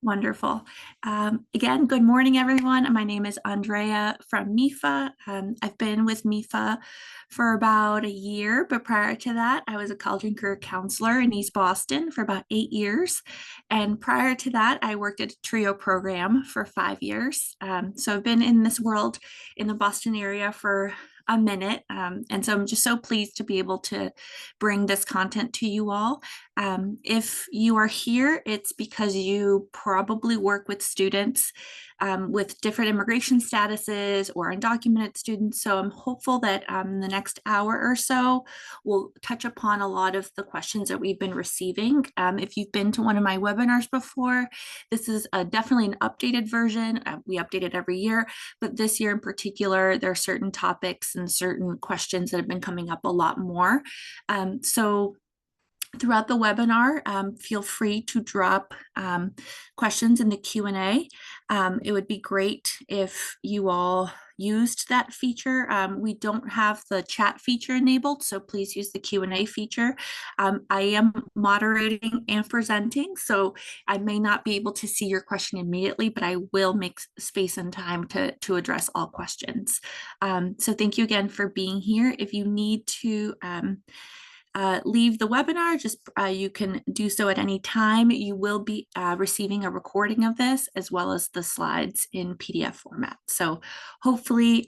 Wonderful. Again, good morning, everyone. My name is Andrea from MEFA. I've been with MEFA for about a year, but prior to that, I was a college and career counselor in East Boston for about 8 years. And prior to that, I worked at a TRIO program for 5 years. So I've been in this world in the Boston area for a minute. And so I'm just so pleased to be able to bring this content to you all. If you are here, it's because you probably work with students with different immigration statuses or undocumented students. So I'm hopeful that the next hour or so we'll touch upon a lot of the questions that we've been receiving. If you've been to one of my webinars before, this is definitely an updated version. We update it every year, but this year in particular, there are certain topics and certain questions that have been coming up a lot more. So throughout the webinar, feel free to drop questions in the Q&A. It would be great if you all used that feature. We don't have the chat feature enabled, so please use the Q&A feature. I am moderating and presenting, so I may not be able to see your question immediately, but I will make space and time to address all questions. So thank you again for being here. If you need to leave the webinar, just you can do so at any time. You will be receiving a recording of this as well as the slides in PDF format. So hopefully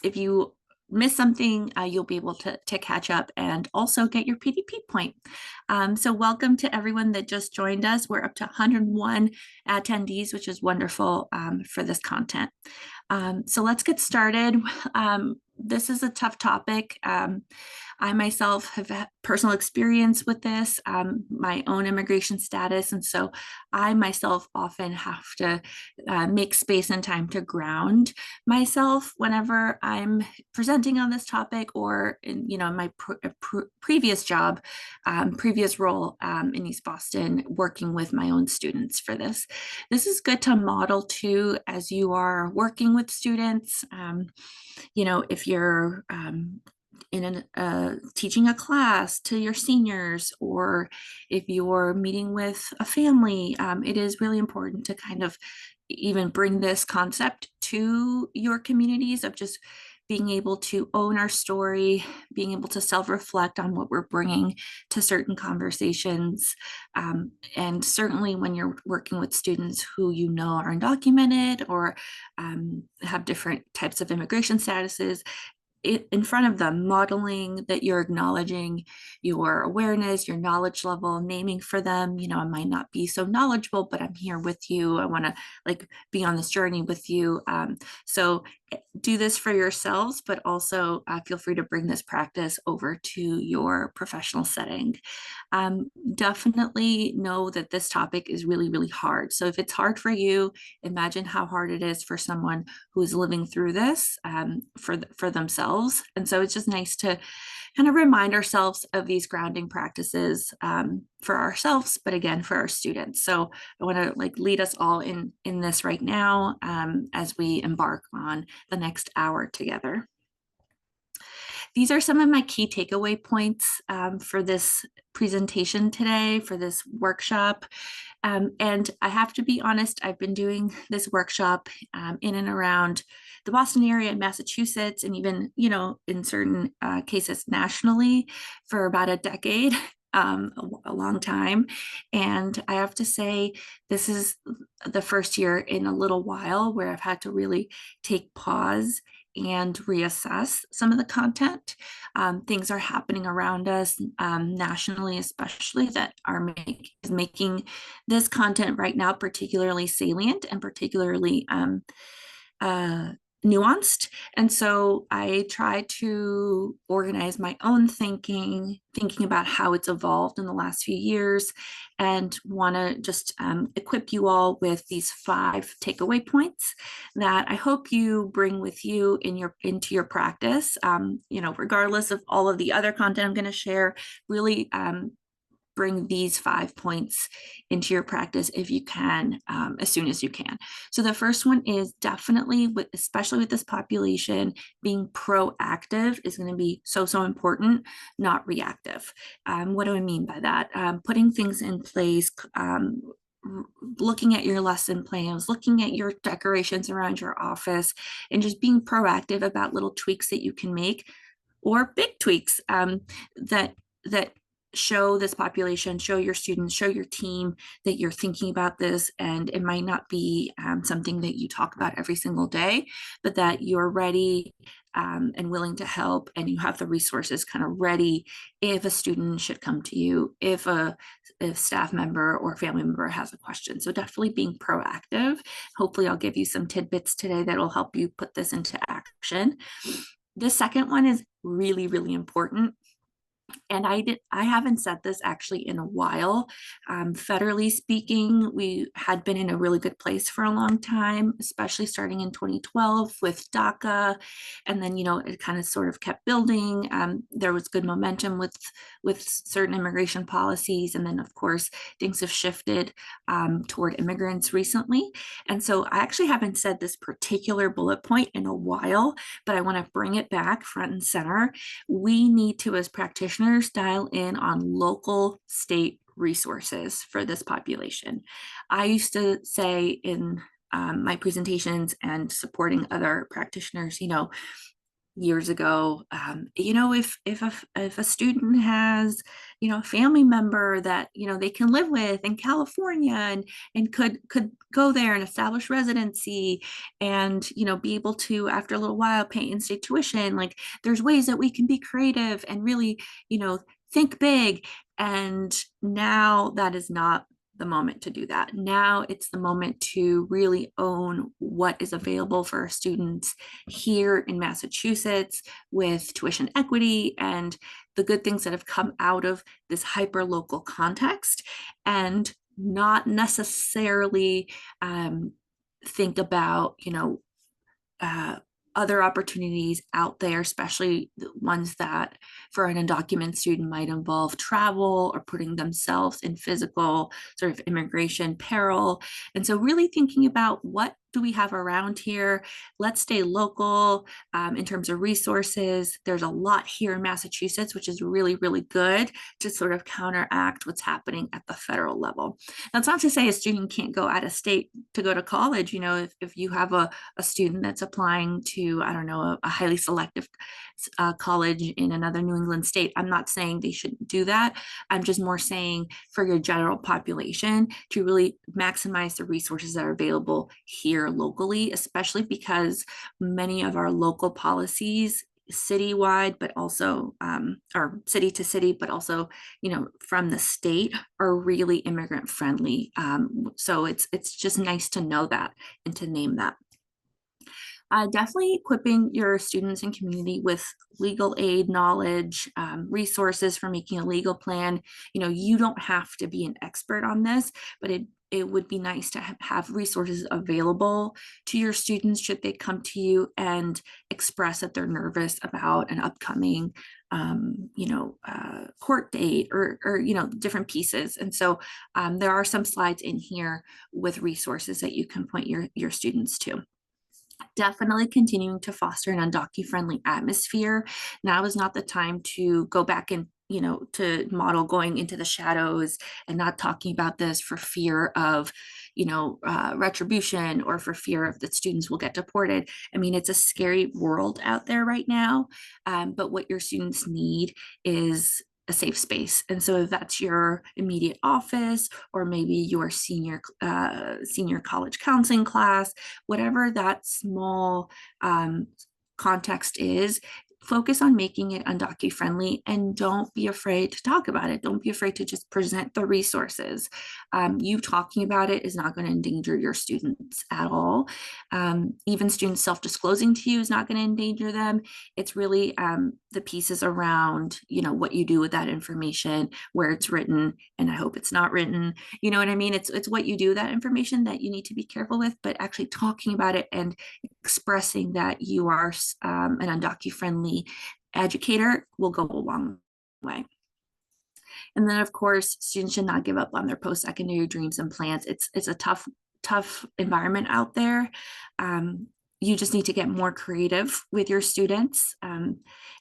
if you miss something, you'll be able to catch up and also get your PDP point. So welcome to everyone that just joined us. We're up to 101 attendees, which is wonderful for this content. So let's get started. This is a tough topic. I myself have had personal experience with this, my own immigration status. And so I myself often have to make space and time to ground myself whenever I'm presenting on this topic or in, my previous job, previous role in East Boston, working with my own students for this. This is good to model too, as you are working with students. If you're teaching a class to your seniors, or if you're meeting with a family, it is really important to kind of even bring this concept to your communities of just being able to own our story, being able to self-reflect on what we're bringing to certain conversations. And certainly when you're working with students who are undocumented or have different types of immigration statuses, in front of them, modeling that you're acknowledging your awareness, your knowledge level, naming for them, I might not be so knowledgeable, but I'm here with you. I want to be on this journey with you. So do this for yourselves, but also feel free to bring this practice over to your professional setting. Definitely know that this topic is really, really hard. So if it's hard for you, imagine how hard it is for someone who is living through this for themselves. And so it's just nice to kind of remind ourselves of these grounding practices for ourselves, but again, for our students. So I want to lead us all in this right now as we embark on the next hour together. These are some of my key takeaway points for this presentation today, for this workshop. And I have to be honest, I've been doing this workshop in and around the Boston area and Massachusetts, and even, in certain cases nationally for about a decade, a long time. And I have to say, this is the first year in a little while where I've had to really take pause and reassess some of the content. Things are happening around us nationally, especially, that are making this content right now particularly salient and particularly nuanced. And so I try to organize my own thinking about how it's evolved in the last few years, and want to just equip you all with these 5 takeaway points that I hope you bring with you into your practice. Regardless of all of the other content I'm going to share, really bring these 5 points into your practice if you can, as soon as you can. So the first one is definitely, especially with this population, being proactive is going to be so important, not reactive. What do I mean by that? Putting things in place, looking at your lesson plans, looking at your decorations around your office, and just being proactive about little tweaks that you can make, or big tweaks that that show this population, show your students, show your team that you're thinking about this. And it might not be something that you talk about every single day, but that you're ready and willing to help, and you have the resources kind of ready if a student should come to you, if a staff member or family member has a question. So definitely being proactive. Hopefully I'll give you some tidbits today that will help you put this into action. The second one is really, really important. And I haven't said this actually in a while. Federally speaking, we had been in a really good place for a long time, especially starting in 2012 with DACA. And then, it kind of sort of kept building. There was good momentum with certain immigration policies. And then, of course, things have shifted toward immigrants recently. And so I actually haven't said this particular bullet point in a while, but I want to bring it back front and center. We need to, as practitioners, dial in on local state resources for this population. I used to say in my presentations and supporting other practitioners, years ago, if a student has, a family member that they can live with in California, and could go there and establish residency, and be able to, after a little while, pay in-state tuition. Like, there's ways that we can be creative and really think big. And now that is not the moment to do that. Now it's the moment to really own what is available for our students here in Massachusetts with tuition equity and the good things that have come out of this hyper local context, and not necessarily think about other opportunities out there, especially the ones that for an undocumented student might involve travel or putting themselves in physical sort of immigration peril. And so really thinking about, what do we have around here? Let's stay local in terms of resources. There's a lot here in Massachusetts, which is really, really good to sort of counteract what's happening at the federal level. That's not to say a student can't go out of state to go to college. If you have a student that's applying to, I don't know, a highly selective college in another New England state, I'm not saying they shouldn't do that. I'm just more saying for your general population to really maximize the resources that are available here locally, especially because many of our local policies citywide, but also or city to city, but also from the state, are really immigrant friendly. So it's just nice to know that and to name that. Definitely equipping your students and community with legal aid knowledge, resources for making a legal plan. You don't have to be an expert on this, but it would be nice to have resources available to your students should they come to you and express that they're nervous about an upcoming court date, or different pieces. And so there are some slides in here with resources that you can point your students to. Definitely continuing to foster an undocu-friendly atmosphere. Now is not the time to go back and to model going into the shadows and not talking about this for fear of retribution, or for fear of that students will get deported. I mean, it's a scary world out there right now, but what your students need is a safe space. And so if that's your immediate office, or maybe your senior college counseling class, whatever that small context is, focus on making it undocu friendly, and don't be afraid to talk about it. Don't be afraid to just present the resources. You talking about it is not going to endanger your students at all. Even students self-disclosing to you is not going to endanger them. It's really the pieces around, what you do with that information, where it's written, and I hope it's not written. You know what I mean? It's what you do with that information that you need to be careful with, but actually talking about it and expressing that you are an undocu friendly educator will go a long way. And then, of course, students should not give up on their post-secondary dreams and plans. It's a tough environment out there. You just need to get more creative with your students.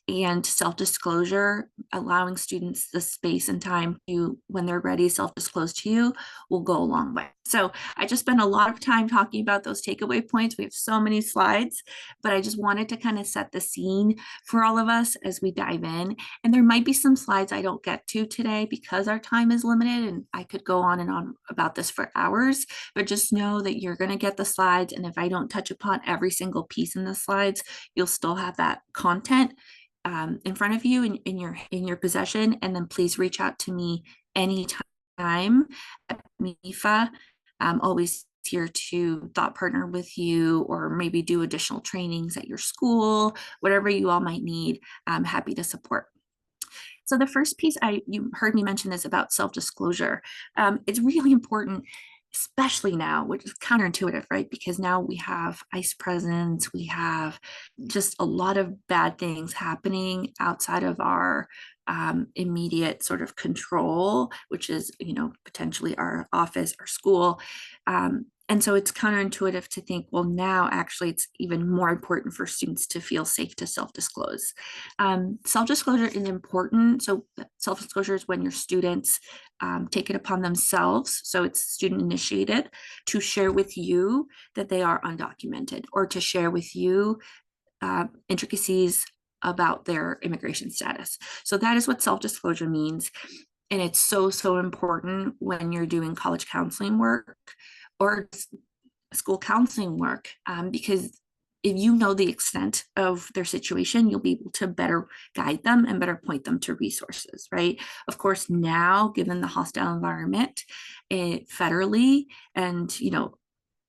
and self-disclosure, allowing students the space and time to, when they're ready, self-disclose to you, will go a long way. So I just spent a lot of time talking about those takeaway points. We have so many slides, but I just wanted to kind of set the scene for all of us as we dive in. And there might be some slides I don't get to today because our time is limited, and I could go on and on about this for hours, but just know that you're going to get the slides. And if I don't touch upon every single piece in the slides, you'll still have that content in front of you in your possession. And then please reach out to me anytime at MEFA. I'm always here to thought partner with you, or maybe do additional trainings at your school, whatever you all might need. I'm happy to support. So the first piece, you heard me mention this about self-disclosure. It's really important, especially now, which is counterintuitive, right? Because now we have ICE presence, we have just a lot of bad things happening outside of our immediate sort of control, which is, potentially our office or school. And so it's counterintuitive to think, well, now actually it's even more important for students to feel safe to self-disclose. Self-disclosure is important. So self-disclosure is when your students take it upon themselves, so it's student initiated, to share with you that they are undocumented, or to share with you intricacies about their immigration status. So that is what self-disclosure means. And it's so, so important when you're doing college counseling work or school counseling work, because if you know the extent of their situation, you'll be able to better guide them and better point them to resources, right? Of course, now, given the hostile environment, federally and,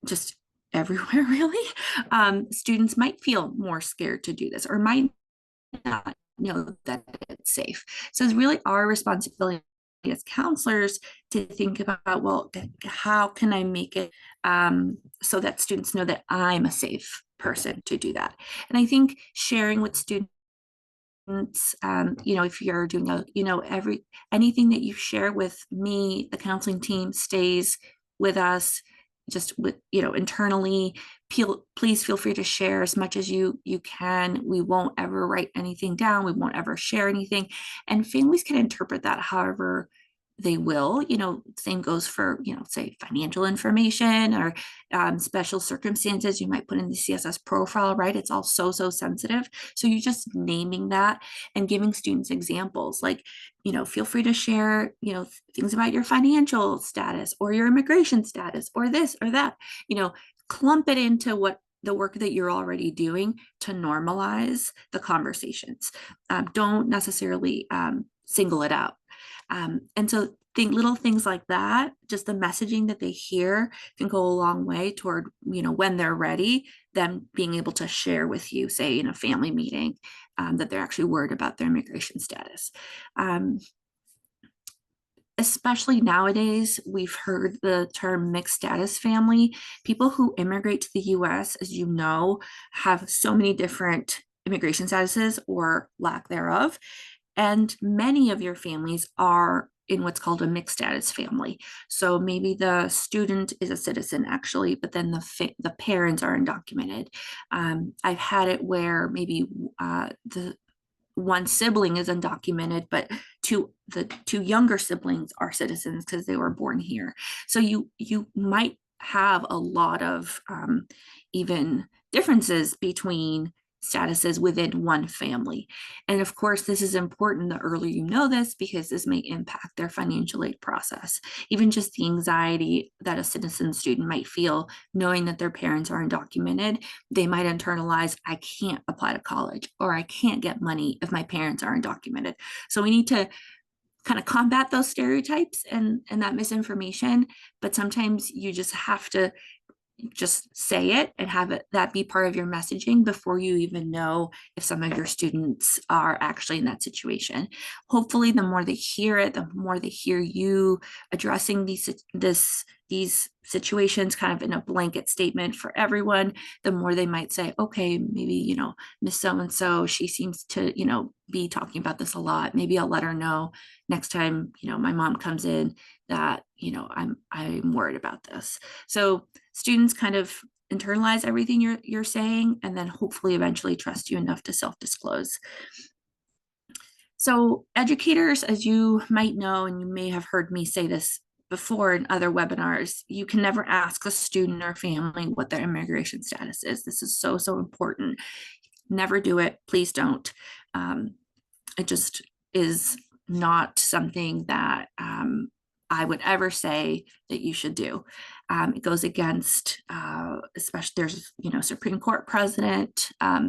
just everywhere really, students might feel more scared to do this, or might not know that it's safe. So it's really our responsibility as counselors to think about, well, how can I make it so that students know that I'm a safe person to do that? And I think sharing with students, if you're doing anything that you share with me, the counseling team stays with us, just with, internally. Please feel free to share as much as you can. We won't ever write anything down. We won't ever share anything. And families can interpret that however they will. Same goes for, say, financial information or special circumstances you might put in the CSS profile, right? It's all so sensitive. So you're just naming that and giving students examples, like, feel free to share, things about your financial status or your immigration status or this or that, clump it into what the work that you're already doing to normalize the conversations. Don't necessarily single it out. And so little things like that, just the messaging that they hear can go a long way toward, when they're ready, them being able to share with you, say in a family meeting, that they're actually worried about their immigration status. Especially nowadays, we've heard the term mixed status family. People who immigrate to the US, as you know, have so many different immigration statuses or lack thereof. And many of your families are in what's called a mixed status family. So maybe the student is a citizen actually, but then the parents are undocumented. I've had it where maybe the one sibling is undocumented, but the two younger siblings are citizens because they were born here. So you might have a lot of even differences between statuses within one family. And of course, this is important the earlier you know this, because this may impact their financial aid process. Even just the anxiety that a citizen student might feel knowing that their parents are undocumented, they might internalize, I can't apply to college, or I can't get money if my parents are undocumented. So we need to kind of combat those stereotypes and that misinformation, but sometimes you just have to just say it and have that be part of your messaging before you even know if some of your students are actually in that situation. Hopefully, the more they hear it, the more they hear you addressing these situations kind of in a blanket statement for everyone, the more they might say, okay, maybe, Miss So-and-so, she seems to, be talking about this a lot. Maybe I'll let her know next time, my mom comes in that, I'm worried about this. So students kind of internalize everything you're saying, and then hopefully eventually trust you enough to self-disclose. So educators, as you might know, and you may have heard me say this before in other webinars, you can never ask a student or family what their immigration status is. This is so, so important. Never do it. Please don't. It just is not something that I would ever say that you should do. It goes against, especially there's, Supreme Court precedent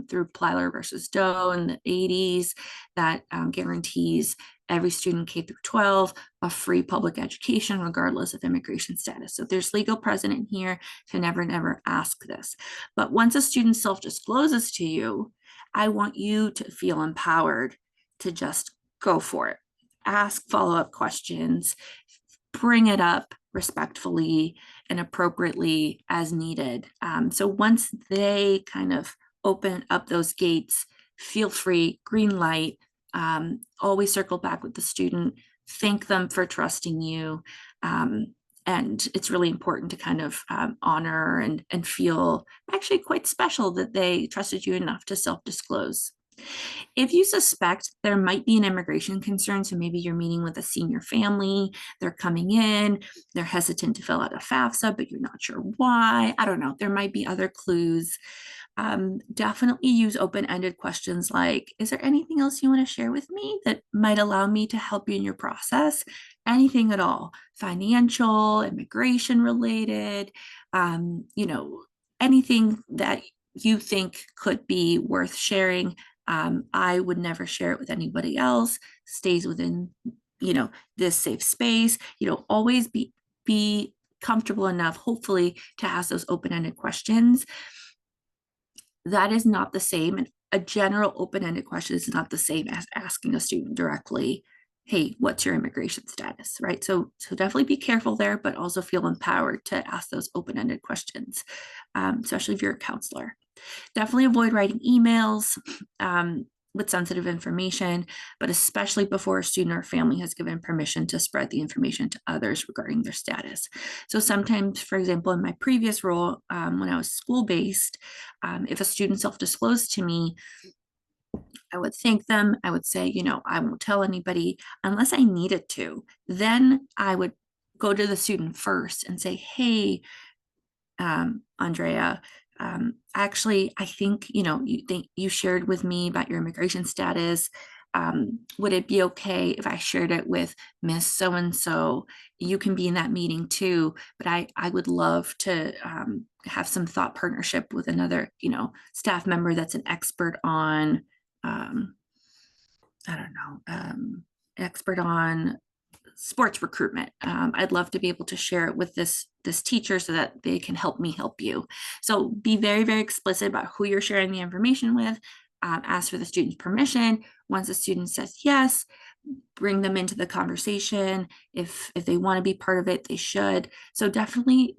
through Plyler versus Doe in the 80s that guarantees every student K through 12 a free public education, regardless of immigration status. So there's legal precedent here to never, never ask this. But once a student self-discloses to you, I want you to feel empowered to just go for it. Ask follow-up questions, bring it up respectfully and appropriately as needed. So once they kind of open up those gates, feel free, green light, always circle back with the student, thank them for trusting you. And it's really important to kind of honor and feel actually quite special that they trusted you enough to self-disclose. If you suspect there might be an immigration concern, so maybe you're meeting with a senior family, they're coming in, they're hesitant to fill out a FAFSA, but you're not sure why. I don't know, there might be other clues. Definitely use open-ended questions like, is there anything else you want to share with me that might allow me to help you in your process? Anything at all, financial, immigration related, anything that you think could be worth sharing. I would never share it with anybody else, stays within, this safe space, always be comfortable enough, hopefully, to ask those open-ended questions. That is not the same. And a general open-ended question is not the same as asking a student directly, hey, what's your immigration status, right? So definitely be careful there, but also feel empowered to ask those open-ended questions, especially if you're a counselor. Definitely avoid writing emails with sensitive information, but especially before a student or family has given permission to spread the information to others regarding their status. So sometimes, for example, in my previous role, when I was school-based, if a student self-disclosed to me, I would thank them. I would say, I won't tell anybody unless I needed to. Then I would go to the student first and say, hey, Andrea, actually, I think, you shared with me about your immigration status. Would it be okay if I shared it with Miss So-and-so? You can be in that meeting too, but I would love to have some thought partnership with another, staff member that's an expert on, I don't know, expert on sports recruitment. I'd love to be able to share it with this teacher so that they can help me help you. So be very, very explicit about who you're sharing the information with. Ask for the student's permission. Once the student says yes, bring them into the conversation. If they want to be part of it, they should. So definitely,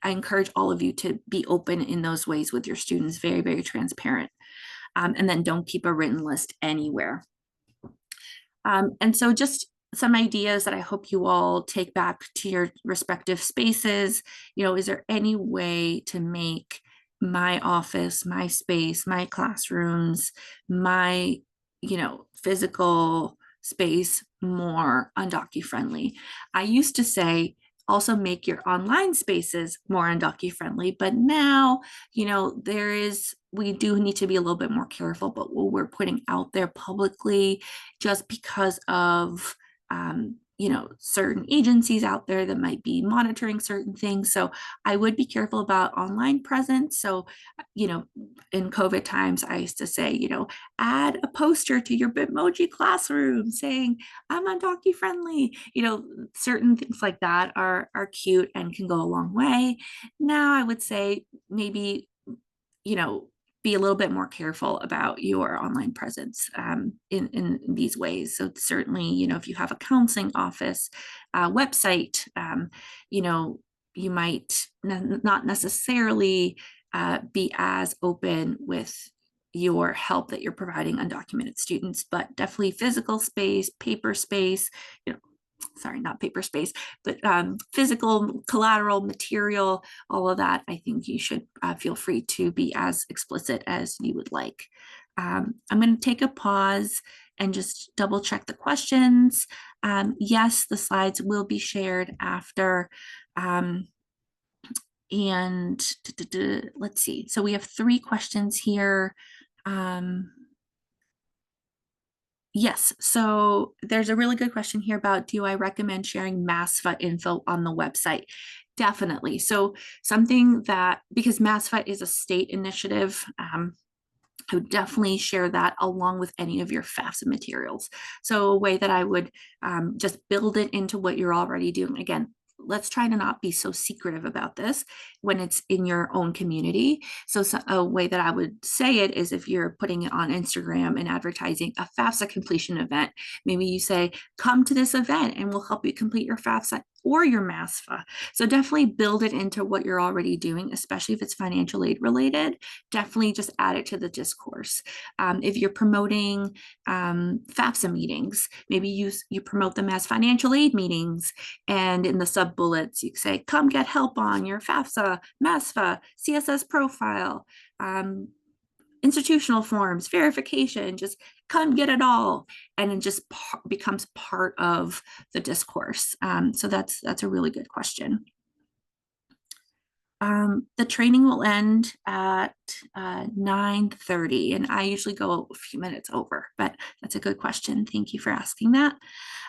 I encourage all of you to be open in those ways with your students, very, very transparent. And then don't keep a written list anywhere. And so just some ideas that I hope you all take back to your respective spaces. Is there any way to make my office, my space, my classrooms, my, physical space more undocu-friendly? I used to say, also make your online spaces more undocu-friendly, but now, we do need to be a little bit more careful about what we're putting out there publicly, just because of certain agencies out there that might be monitoring certain things. So I would be careful about online presence. So, in COVID times, I used to say, add a poster to your Bitmoji classroom saying, I'm undocu-friendly. Certain things like that are cute and can go a long way. Now I would say maybe, be a little bit more careful about your online presence in these ways. So certainly, if you have a counseling office website, you might not necessarily be as open with your help that you're providing undocumented students, but definitely physical space, paper space, sorry, not paper space, but physical collateral material, all of that, I think you should feel free to be as explicit as you would like. I'm going to take a pause and just double check the questions. Yes, the slides will be shared after. And let's see. So we have 3 questions here. Yes, so there's a really good question here about, do I recommend sharing MASFA info on the website? Definitely. So something that, because MASFA is a state initiative, I would definitely share that along with any of your FAFSA materials. So a way that I would just build it into what you're already doing. Again, let's try to not be so secretive about this when it's in your own community. So a way that I would say it is, if you're putting it on Instagram and advertising a FAFSA completion event, maybe you say, come to this event and we'll help you complete your FAFSA or your MASFA. So definitely build it into what you're already doing, especially if it's financial aid related. Definitely just add it to the discourse. If you're promoting FAFSA meetings, maybe you promote them as financial aid meetings, and in the sub bullets you say, come get help on your FAFSA, MASFA, CSS profile, institutional forms, verification, just come get it all. And it just becomes part of the discourse. So that's a really good question. The training will end at 9:30, and I usually go a few minutes over, but that's a good question. Thank you for asking that.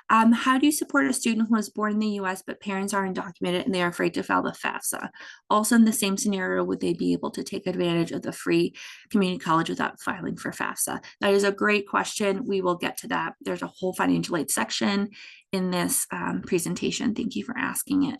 How do you support a student who was born in the US but parents are undocumented and they are afraid to file the FAFSA? Also, in the same scenario, would they be able to take advantage of the free community college without filing for FAFSA? That is a great question. We will get to that. There's a whole financial aid section in this presentation. Thank you for asking it.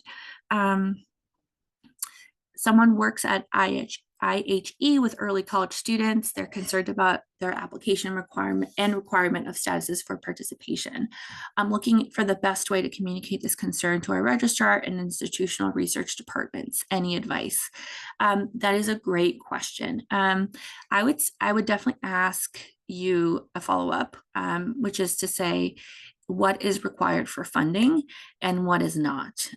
Someone works at IHE with early college students. They're concerned about their application requirement of statuses for participation. I'm looking for the best way to communicate this concern to our registrar and institutional research departments. Any advice? That is a great question. I would definitely ask you a follow-up, which is to say, what is required for funding and what is not.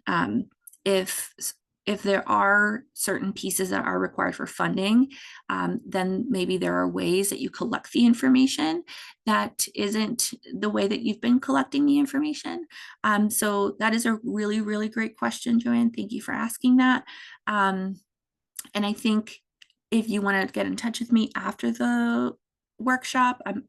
If there are certain pieces that are required for funding, then maybe there are ways that you collect the information that isn't the way that you've been collecting the information. So that is a really, really great question, Joanne. Thank you for asking that. And I think if you want to get in touch with me after the workshop, I'm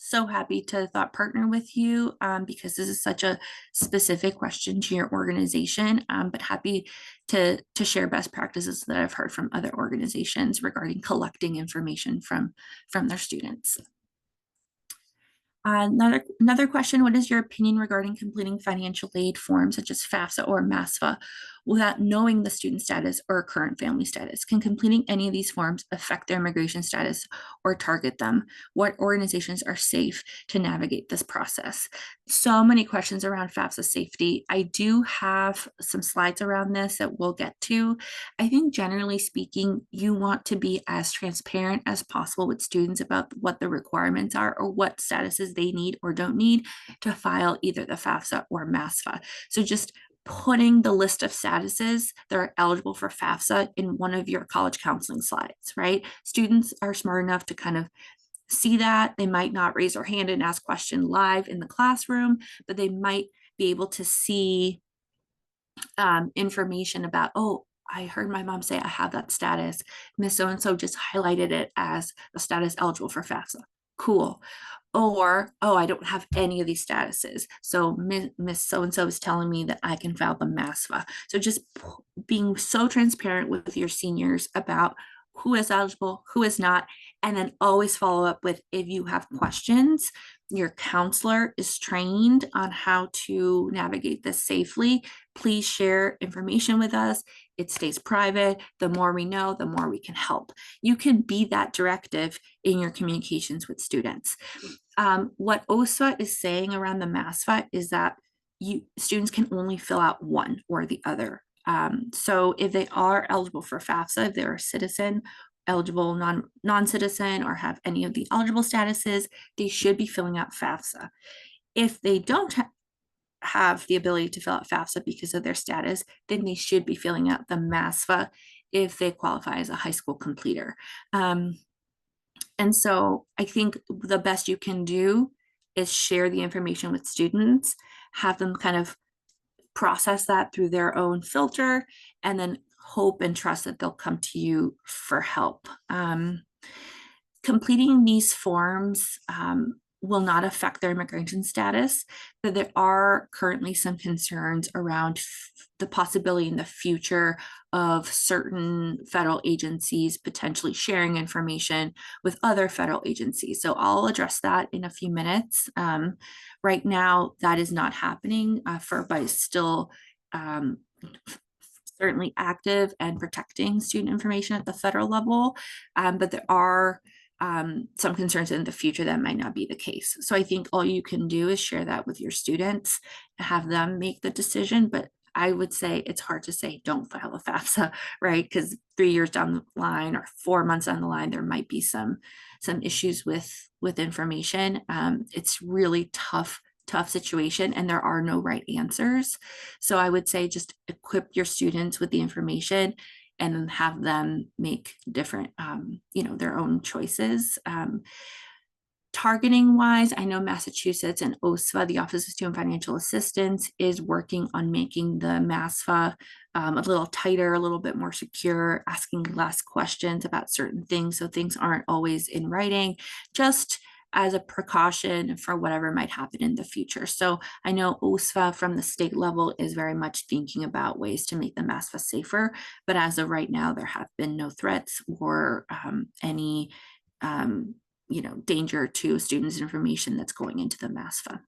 so happy to thought partner with you, because this is such a specific question to your organization, but happy to share best practices that I've heard from other organizations regarding collecting information from their students. Another question, what is your opinion regarding completing financial aid forms such as FAFSA or MASFA without knowing the student status or current family status? Can completing any of these forms affect their immigration status or target them? What organizations are safe to navigate this process? So many questions around FAFSA safety. I do have some slides around this that we'll get to. I think generally speaking, you want to be as transparent as possible with students about what the requirements are or what statuses they need or don't need to file either the FAFSA or MASFA. So just putting the list of statuses that are eligible for FAFSA in one of your college counseling slides, right? Students are smart enough to kind of see that. They might not raise their hand and ask question live in the classroom, but they might be able to see information about, oh, I heard my mom say I have that status. Miss So-and-so just highlighted it as a status eligible for FAFSA. Cool. Or, oh, I don't have any of these statuses. So Miss So-and-so is telling me that I can file the MASFA. So just being so transparent with your seniors about who is eligible, who is not, and then always follow up with, if you have questions, your counselor is trained on how to navigate this safely. Please share information with us. It stays private. The more we know, the more we can help. You can be that directive in your communications with students. What OSFA is saying around the MASFA is that students can only fill out one or the other. So if they are eligible for FAFSA, if they're a citizen, eligible non-citizen, or have any of the eligible statuses, they should be filling out FAFSA. If they don't have the ability to fill out FAFSA because of their status, then they should be filling out the MASFA if they qualify as a high school completer. And so I think the best you can do is share the information with students, have them kind of process that through their own filter, and then hope and trust that they'll come to you for help. Completing these forms will not affect their immigration status, but there are currently some concerns around the possibility in the future of certain federal agencies potentially sharing information with other federal agencies. So I'll address that in a few minutes. Right now, that is not happening. FERPA is still certainly active and protecting student information at the federal level, but there are some concerns in the future that might not be the case. So I think all you can do is share that with your students, have them make the decision. But I would say it's hard to say don't file a FAFSA, right? Because 3 years down the line or 4 months down the line, there might be some issues with information. It's really tough situation, and there are no right answers. So I would say just equip your students with the information and then have them make different, their own choices. Targeting wise, I know Massachusetts and OSFA, the Office of Student Financial Assistance, is working on making the MASFA a little tighter, a little bit more secure, asking less questions about certain things, so things aren't always in writing, just as a precaution for whatever might happen in the future. So I know OSFA from the state level is very much thinking about ways to make the MASFA safer, but as of right now, there have been no threats or any danger to students' information that's going into the MASFA.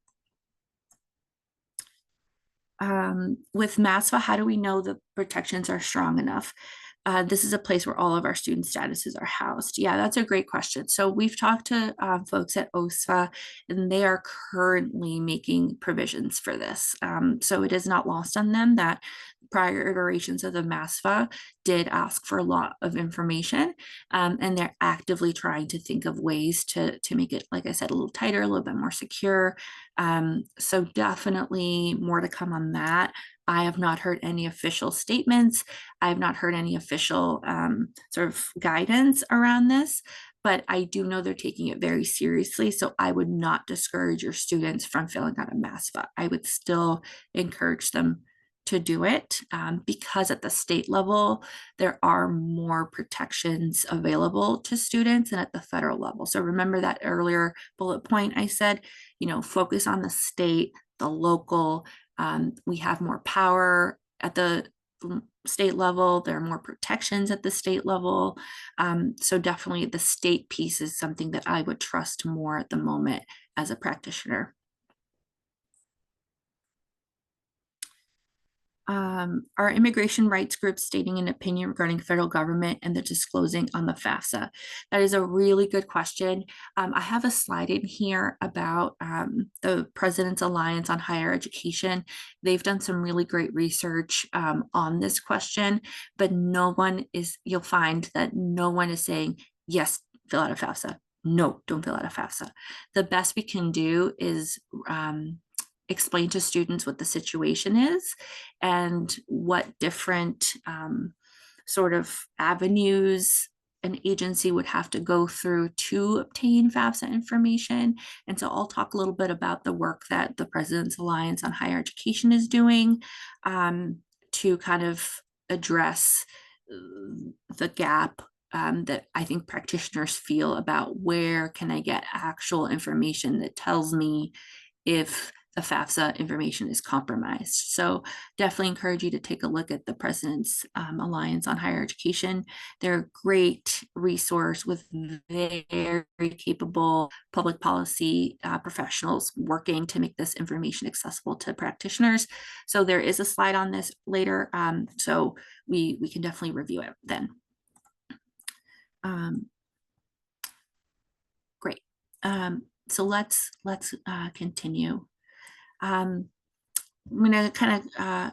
With MASFA, how do we know the protections are strong enough? This is a place where all of our student statuses are housed. Yeah, that's a great question. So we've talked to folks at OSFA, and they are currently making provisions for this. So it is not lost on them that prior iterations of the MASFA did ask for a lot of information, and they're actively trying to think of ways to make it, like I said, a little tighter, a little bit more secure. So definitely more to come on that. I have not heard any official statements. I have not heard any official sort of guidance around this, but I do know they're taking it very seriously. So I would not discourage your students from filling out a MASFA. I would still encourage them to do it because at the state level, there are more protections available to students than at the federal level. So remember that earlier bullet point I said, focus on the state, the local. We have more power at the state level. There are more protections at the state level. So definitely the state piece is something that I would trust more at the moment as a practitioner. Our immigration rights group stating an opinion regarding federal government and the disclosing on the FAFSA? That is a really good question. I have a slide in here about the President's Alliance on Higher Education. They've done some really great research on this question, but you'll find that no one is saying, yes, fill out a FAFSA. No, don't fill out a FAFSA. The best we can do is explain to students what the situation is and what different sort of avenues an agency would have to go through to obtain FAFSA information. And so I'll talk a little bit about the work that the President's Alliance on Higher Education is doing to kind of address the gap that I think practitioners feel about where can I get actual information that tells me if the FAFSA information is compromised. So definitely encourage you to take a look at the President's Alliance on Higher Education. They're a great resource with very capable public policy professionals working to make this information accessible to practitioners. So there is a slide on this later, so we can definitely review it then. Great. So let's continue. I'm going to kind of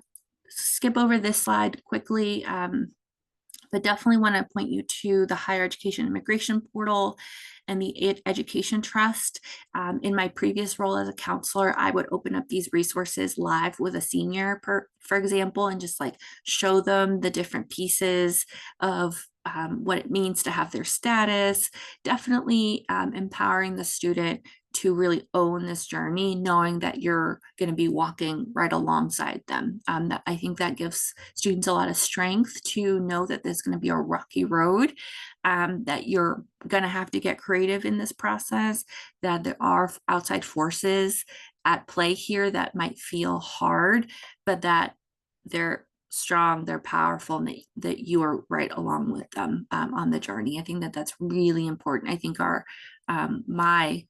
skip over this slide quickly, but definitely want to point you to the Higher Education Immigration Portal and the Education Trust. In my previous role as a counselor, I would open up these resources live with a senior, for example, and just like show them the different pieces of what it means to have their status, definitely empowering the student to really own this journey, knowing that you're going to be walking right alongside them. That I think that gives students a lot of strength to know that there's going to be a rocky road, that you're going to have to get creative in this process, that there are outside forces at play here that might feel hard, but that they're strong, they're powerful, and that you are right along with them on the journey. I think that that's really important. I think my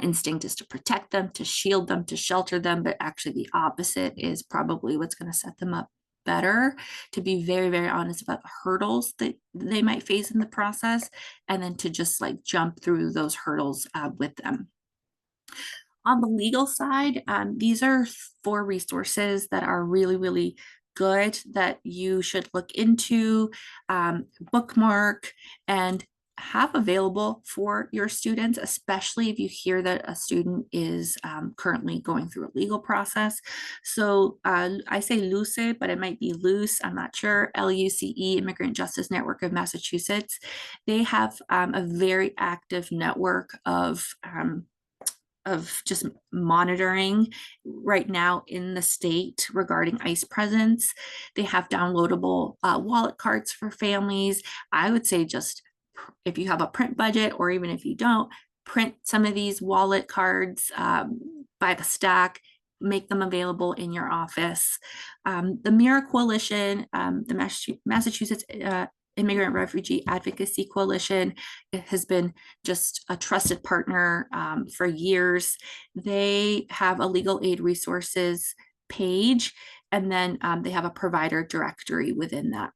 instinct is to protect them, to shield them, to shelter them, but actually the opposite is probably what's going to set them up better, to be very, very honest about the hurdles that they might face in the process, and then to just like jump through those hurdles with them. On the legal side, these are 4 resources that are really, really good that you should look into, bookmark, and have available for your students, especially if you hear that a student is currently going through a legal process. So I say LUCE, but it might be loose, I'm not sure. LUCE, Immigrant Justice Network of Massachusetts. They have a very active network of just monitoring right now in the state regarding ICE presence. They have downloadable wallet cards for families. I would say just if you have a print budget, or even if you don't, print some of these wallet cards by the stack, make them available in your office. The MIRA Coalition, the Massachusetts Immigrant Refugee Advocacy Coalition, it has been just a trusted partner for years. They have a legal aid resources page, and then they have a provider directory within that.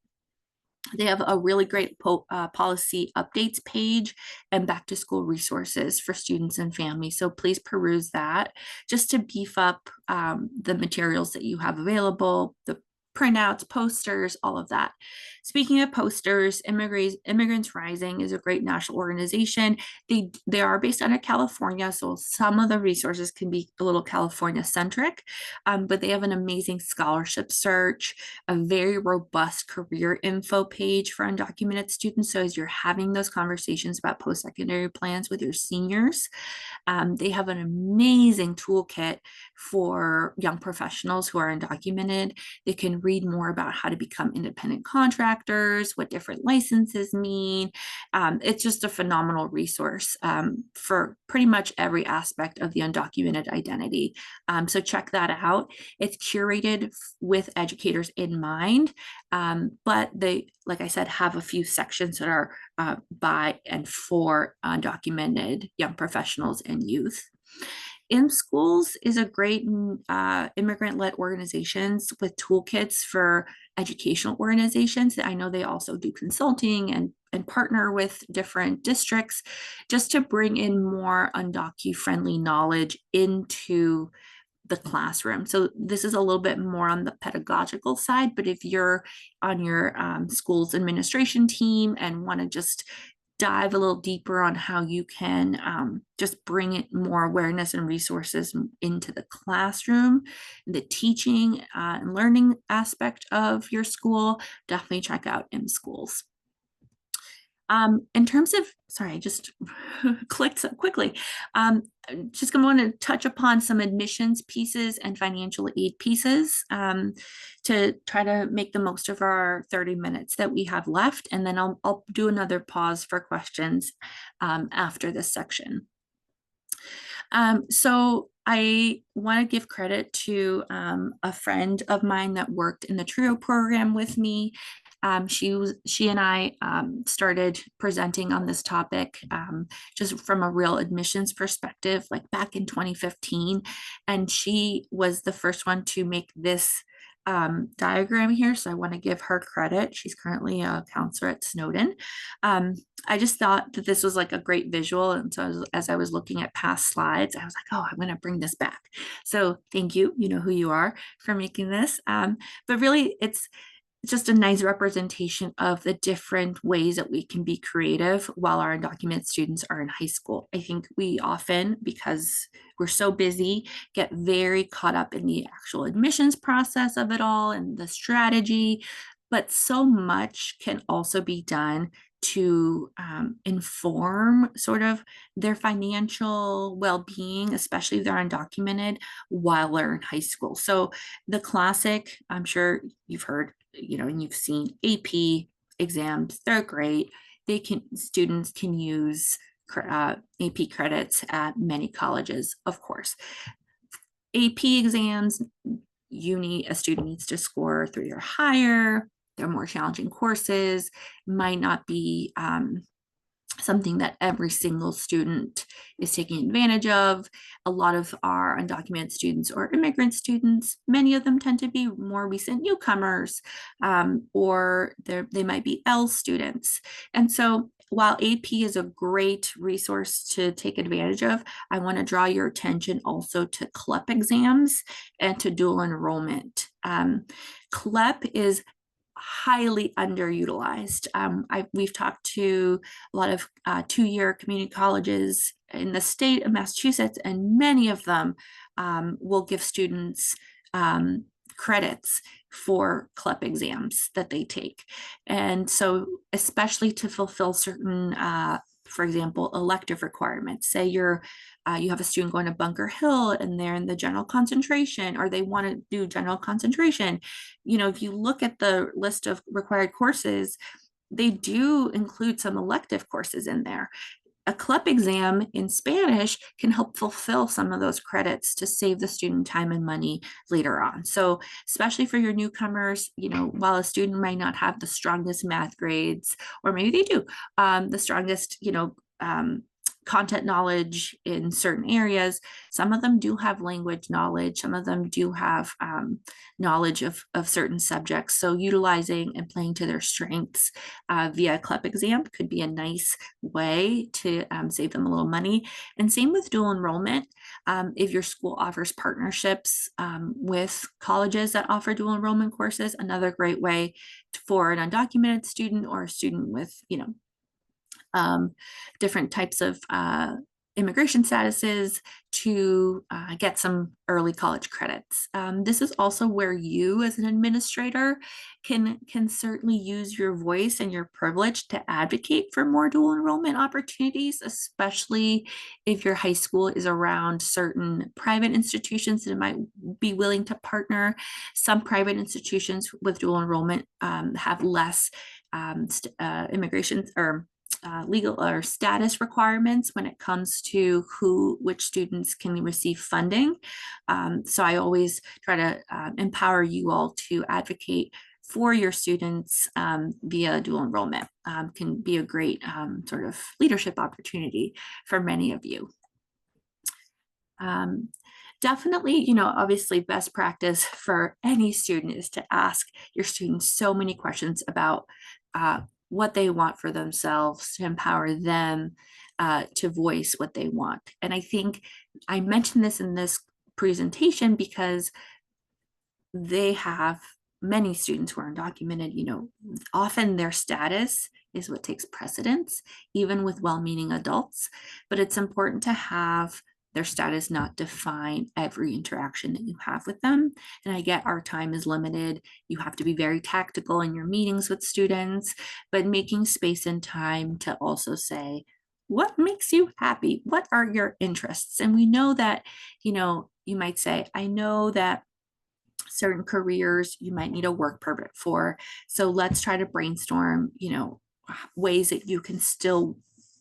They have a really great policy updates page and back to school resources for students and families. So please peruse that just to beef up the materials that you have available, the printouts, posters, all of that. Speaking of posters, Immigrants Rising is a great national organization. They are based out of California, so some of the resources can be a little California centric, but they have an amazing scholarship search, a very robust career info page for undocumented students. So as you're having those conversations about post-secondary plans with your seniors, they have an amazing toolkit for young professionals who are undocumented. They can read more about how to become independent contractors, what different licenses mean. It's just a phenomenal resource for pretty much every aspect of the undocumented identity. So check that out. It's curated with educators in mind, but they, like I said, have a few sections that are by and for undocumented young professionals and youth. ImSchools is a great immigrant-led organizations with toolkits for educational organizations. I know they also do consulting and partner with different districts just to bring in more undocu-friendly knowledge into the classroom. So this is a little bit more on the pedagogical side, but if you're on your school's administration team and want to just dive a little deeper on how you can just bring it more awareness and resources into the classroom, the teaching and learning aspect of your school, definitely check out ImSchools. In terms of, sorry, I just clicked so quickly. Just going to want to touch upon some admissions pieces and financial aid pieces to try to make the most of our 30 minutes that we have left. And then I'll do another pause for questions after this section. So I want to give credit to a friend of mine that worked in the TRIO program with me. She and I started presenting on this topic just from a real admissions perspective, like back in 2015. And she was the first one to make this diagram here. So I want to give her credit. She's currently a counselor at Snowden. I just thought that this was like a great visual. And so as I was looking at past slides, I was like, oh, I'm going to bring this back. So thank you. You know who you are for making this. But really, it's just a nice representation of the different ways that we can be creative while our undocumented students are in high school. I think we often, because we're so busy, get very caught up in the actual admissions process of it all and the strategy, but so much can also be done to inform sort of their financial well-being, especially if they're undocumented, while they're in high school. So the classic, I'm sure you've heard, and you've seen AP exams, they're great. Students can use AP credits at many colleges, of course. AP exams, a student needs to score 3 or higher. They're more challenging courses, might not be something that every single student is taking advantage of. A lot of our undocumented students or immigrant students, many of them tend to be more recent newcomers, or they might be L students. And so while AP is a great resource to take advantage of, I want to draw your attention also to CLEP exams and to dual enrollment. CLEP is highly underutilized. We've talked to a lot of two-year community colleges in the state of Massachusetts, and many of them will give students credits for CLEP exams that they take. And so especially to fulfill certain, for example, elective requirements, say you have a student going to Bunker Hill and they're in the general concentration, or they want to do general concentration. If you look at the list of required courses, they do include some elective courses in there. A CLEP exam in Spanish can help fulfill some of those credits to save the student time and money later on. So especially for your newcomers, while a student might not have the strongest math grades, or maybe they do, the strongest, content knowledge in certain areas, some of them do have language knowledge, some of them do have knowledge of certain subjects. So utilizing and playing to their strengths via CLEP exam could be a nice way to save them a little money. And same with dual enrollment. If your school offers partnerships with colleges that offer dual enrollment courses, another great way for an undocumented student or a student with, different types of immigration statuses to get some early college credits. This is also where you as an administrator can certainly use your voice and your privilege to advocate for more dual enrollment opportunities, especially if your high school is around certain private institutions that might be willing to partner. Some private institutions with dual enrollment have less immigration or legal or status requirements when it comes to which students can receive funding. So I always try to empower you all to advocate for your students via dual enrollment. Can be a great sort of leadership opportunity for many of you. Definitely, obviously best practice for any student is to ask your students so many questions about what they want for themselves, to empower them to voice what they want. And I think I mentioned this in this presentation because many students who are undocumented, often their status is what takes precedence, even with well-meaning adults. But it's important to have their status not define every interaction that you have with them. And I get our time is limited. You have to be very tactical in your meetings with students, but making space and time to also say, what makes you happy? What are your interests? And we know that, you might say, I know that certain careers you might need a work permit for. So let's try to brainstorm, ways that you can still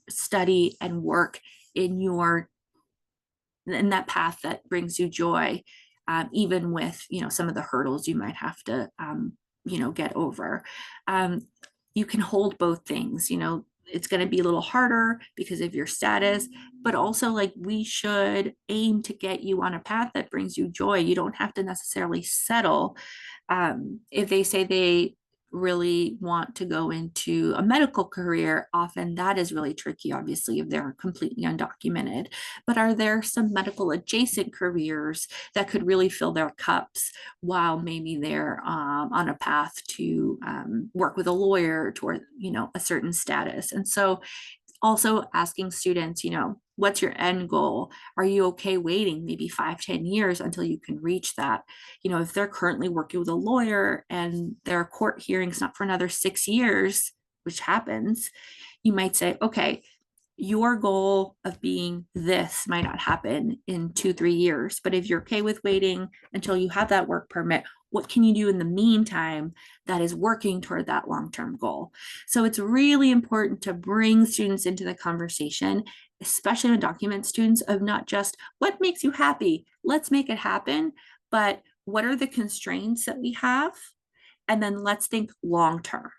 study and work in that path that brings you joy, even with some of the hurdles you might have to get over. You can hold both things. It's going to be a little harder because of your status, but also we should aim to get you on a path that brings you joy. You don't have to necessarily settle. If they say they really want to go into a medical career, often that is really tricky, obviously, if they're completely undocumented. But are there some medical adjacent careers that could really fill their cups while maybe they're on a path to work with a lawyer toward, a certain status? And so also asking students, what's your end goal? Are you okay waiting maybe 5-10 years until you can reach that? If they're currently working with a lawyer and their court hearing's not for another 6 years, which happens, you might say, okay, your goal of being this might not happen in 2-3 years, but if you're okay with waiting until you have that work permit, what can you do in the meantime that is working toward that long-term goal? So it's really important to bring students into the conversation, especially undocumented students, of not just what makes you happy, let's make it happen, but what are the constraints that we have? And then let's think long-term.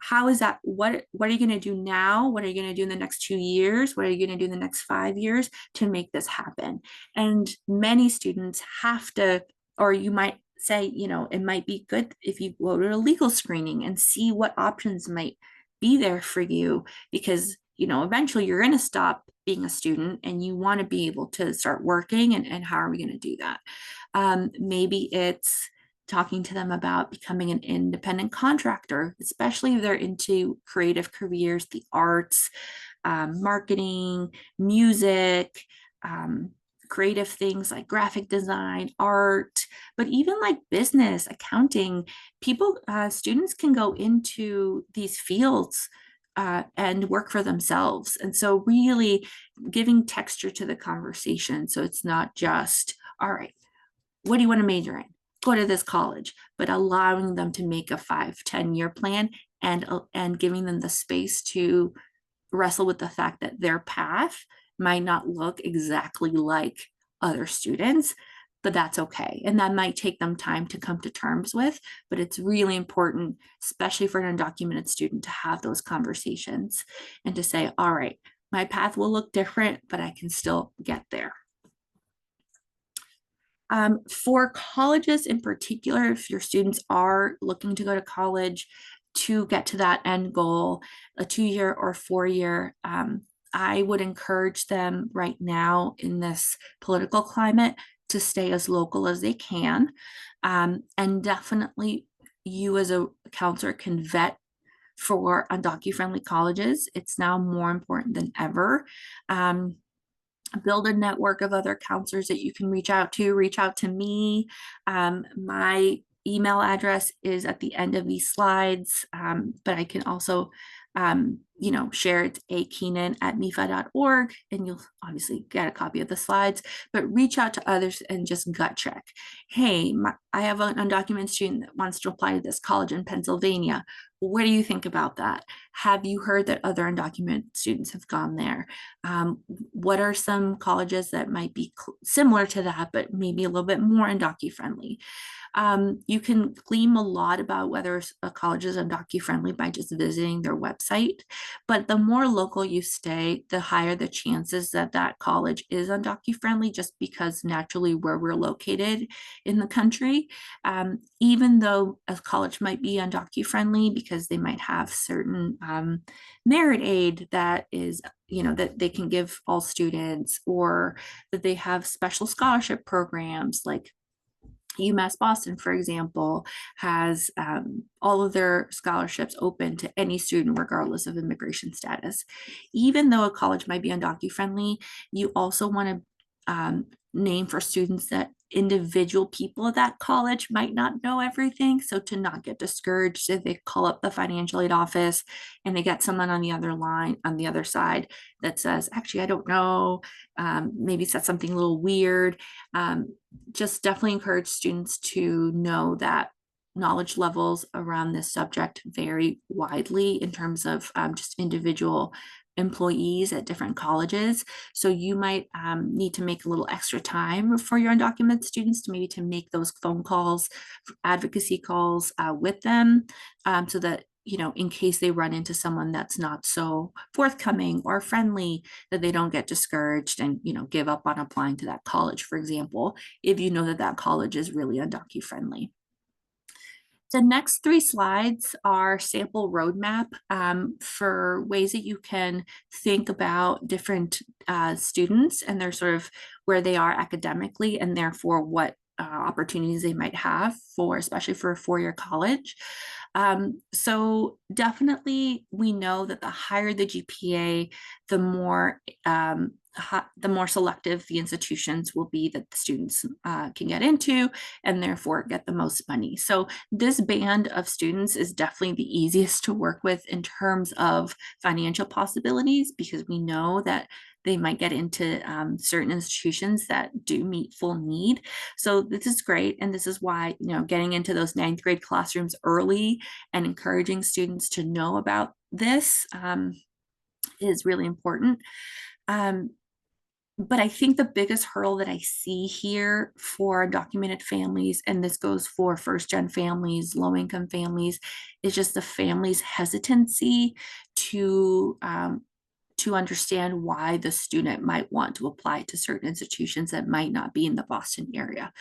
How is that? What are you going to do now? What are you going to do in the next 2 years? What are you going to do in the next 5 years to make this happen? And many students have to, or you might say, it might be good if you go to a legal screening and see what options might be there for you, because eventually you're going to stop being a student and you want to be able to start working. And how are we going to do that? Maybe it's talking to them about becoming an independent contractor, especially if they're into creative careers, the arts, marketing, music, creative things like graphic design, art, but even like business, accounting. Students can go into these fields and work for themselves. And so really giving texture to the conversation. So it's not just, all right, what do you want to major in? Go to this college, but allowing them to make a 5-10 year plan and giving them the space to wrestle with the fact that their path might not look exactly like other students, but that's okay. And that might take them time to come to terms with, but it's really important, especially for an undocumented student, to have those conversations and to say, all right, my path will look different, but I can still get there. For colleges in particular, if your students are looking to go to college to get to that end goal, a 2-year or 4-year, I would encourage them right now in this political climate to stay as local as they can. And definitely you as a counselor can vet for undocumented-friendly colleges. It's now more important than ever. Build a network of other counselors that you can reach out to me. My email address is at the end of these slides, but I can also share it, akeenan@mefa.org, and you'll obviously get a copy of the slides, but reach out to others and just gut check. Hey, I have an undocumented student that wants to apply to this college in Pennsylvania. What do you think about that? Have you heard that other undocumented students have gone there? What are some colleges that might be similar to that, but maybe a little bit more undocumented-friendly? You can glean a lot about whether a college is undocumented-friendly by just visiting their website, but the more local you stay, the higher the chances that that college is undocumented-friendly, just because naturally where we're located in the country, even though a college might be undocumented-friendly because they might have certain merit aid that is that they can give all students, or that they have special scholarship programs like UMass Boston, for example, has all of their scholarships open to any student, regardless of immigration status. Even though a college might be undocumented-friendly, you also want to name for students that individual people at that college might not know everything. So to not get discouraged if they call up the financial aid office and they get someone on the other line, on the other side, that says, actually, I don't know, maybe said something a little weird. Just definitely encourage students to know that knowledge levels around this subject vary widely in terms of just individual employees at different colleges. So you might need to make a little extra time for your undocumented students to maybe to make those phone calls, advocacy calls with them, so that in case they run into someone that's not so forthcoming or friendly, that they don't get discouraged and give up on applying to that college, for example, if you know that that college is really undocumented-friendly. The next 3 slides are sample roadmap for ways that you can think about different students and their sort of where they are academically, and therefore what opportunities they might have for, especially for a four-year college. So definitely we know that the higher the GPA, the more selective the institutions will be that the students can get into, and therefore get the most money. So this band of students is definitely the easiest to work with in terms of financial possibilities, because we know that they might get into certain institutions that do meet full need. So this is great. And this is why, getting into those ninth grade classrooms early and encouraging students to know about this is really important. But I think the biggest hurdle that I see here for undocumented families, and this goes for first-gen families, low-income families, is just the family's hesitancy to understand why the student might want to apply to certain institutions that might not be in the Boston area.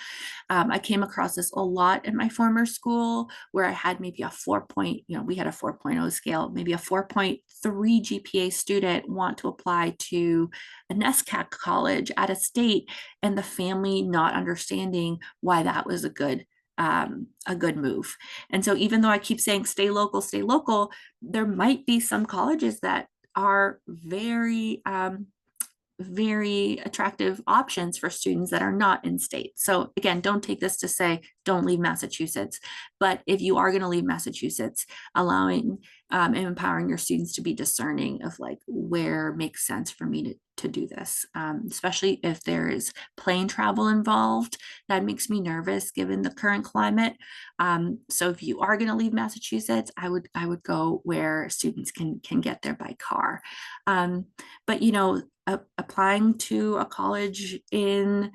I came across this a lot in my former school, where I had maybe a 4 we had a 4.0 scale, maybe a 4.3 GPA student want to apply to a NESCAC college at a state, and the family not understanding why that was a good move. And so even though I keep saying stay local, there might be some colleges that are very very attractive options for students that are not in state. So again, don't take this to say don't leave Massachusetts, but if you are going to leave Massachusetts, allowing and empowering your students to be discerning of like where makes sense for me to do this, especially if there is plane travel involved. That makes me nervous given the current climate. So if you are going to leave Massachusetts, I would go where students can get there by car. But applying to a college in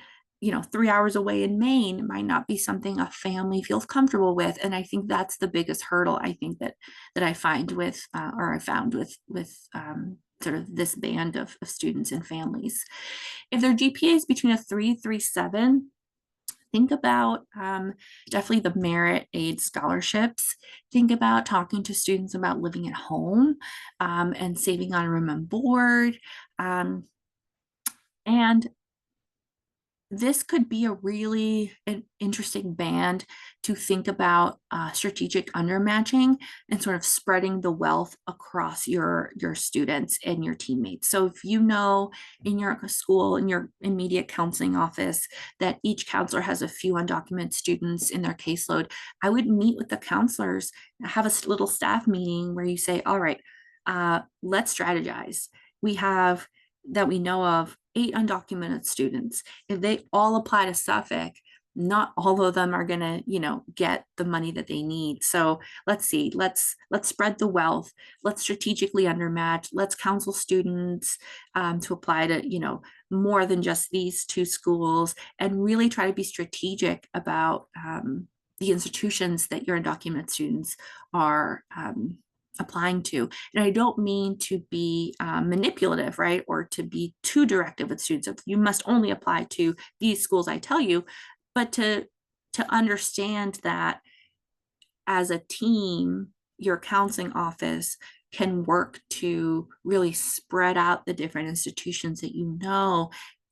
3 hours away in Maine might not be something a family feels comfortable with. And I think that's the biggest hurdle I think that I find with or I found with sort of this band of students and families. If their GPA is between a 3.37, think about definitely the merit aid scholarships. Think about talking to students about living at home and saving on room and board. And this could be a really interesting band to think about strategic undermatching and sort of spreading the wealth across your students and your teammates. So if you know in your school, in your immediate counseling office, that each counselor has a few undocumented students in their caseload, I would meet with the counselors, have a little staff meeting where you say, all right, let's strategize. We have, that we know of, 8 undocumented students. If they all apply to Suffolk, not all of them are going to, get the money that they need. So let's see, let's spread the wealth. Let's strategically undermatch. Let's counsel students to apply to, more than just these 2 schools, and really try to be strategic about the institutions that your undocumented students are applying to. And I don't mean to be manipulative, right? Or to be too directive with students. If you must only apply to these schools, I tell you, but to understand that as a team, your counseling office can work to really spread out the different institutions that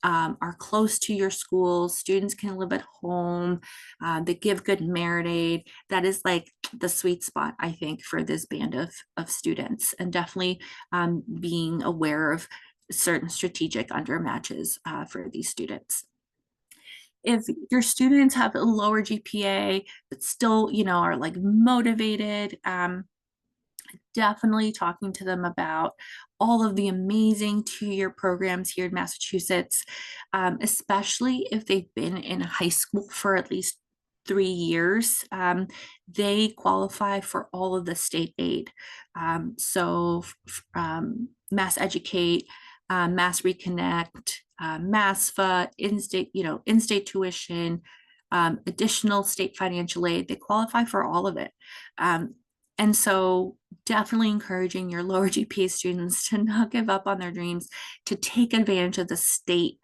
are close to your school. Students can live at home. They give good merit aid. That is like the sweet spot, I think, for this band of students, and definitely being aware of certain strategic undermatches for these students. If your students have a lower GPA, but still, are like motivated, definitely talking to them about all of the amazing 2-year programs here in Massachusetts, especially if they've been in high school for at least 3 years. They qualify for all of the state aid. So Mass Educate, Mass Reconnect, MASFA, in-state tuition, additional state financial aid, they qualify for all of it. And so definitely encouraging your lower GPA students to not give up on their dreams, to take advantage of the state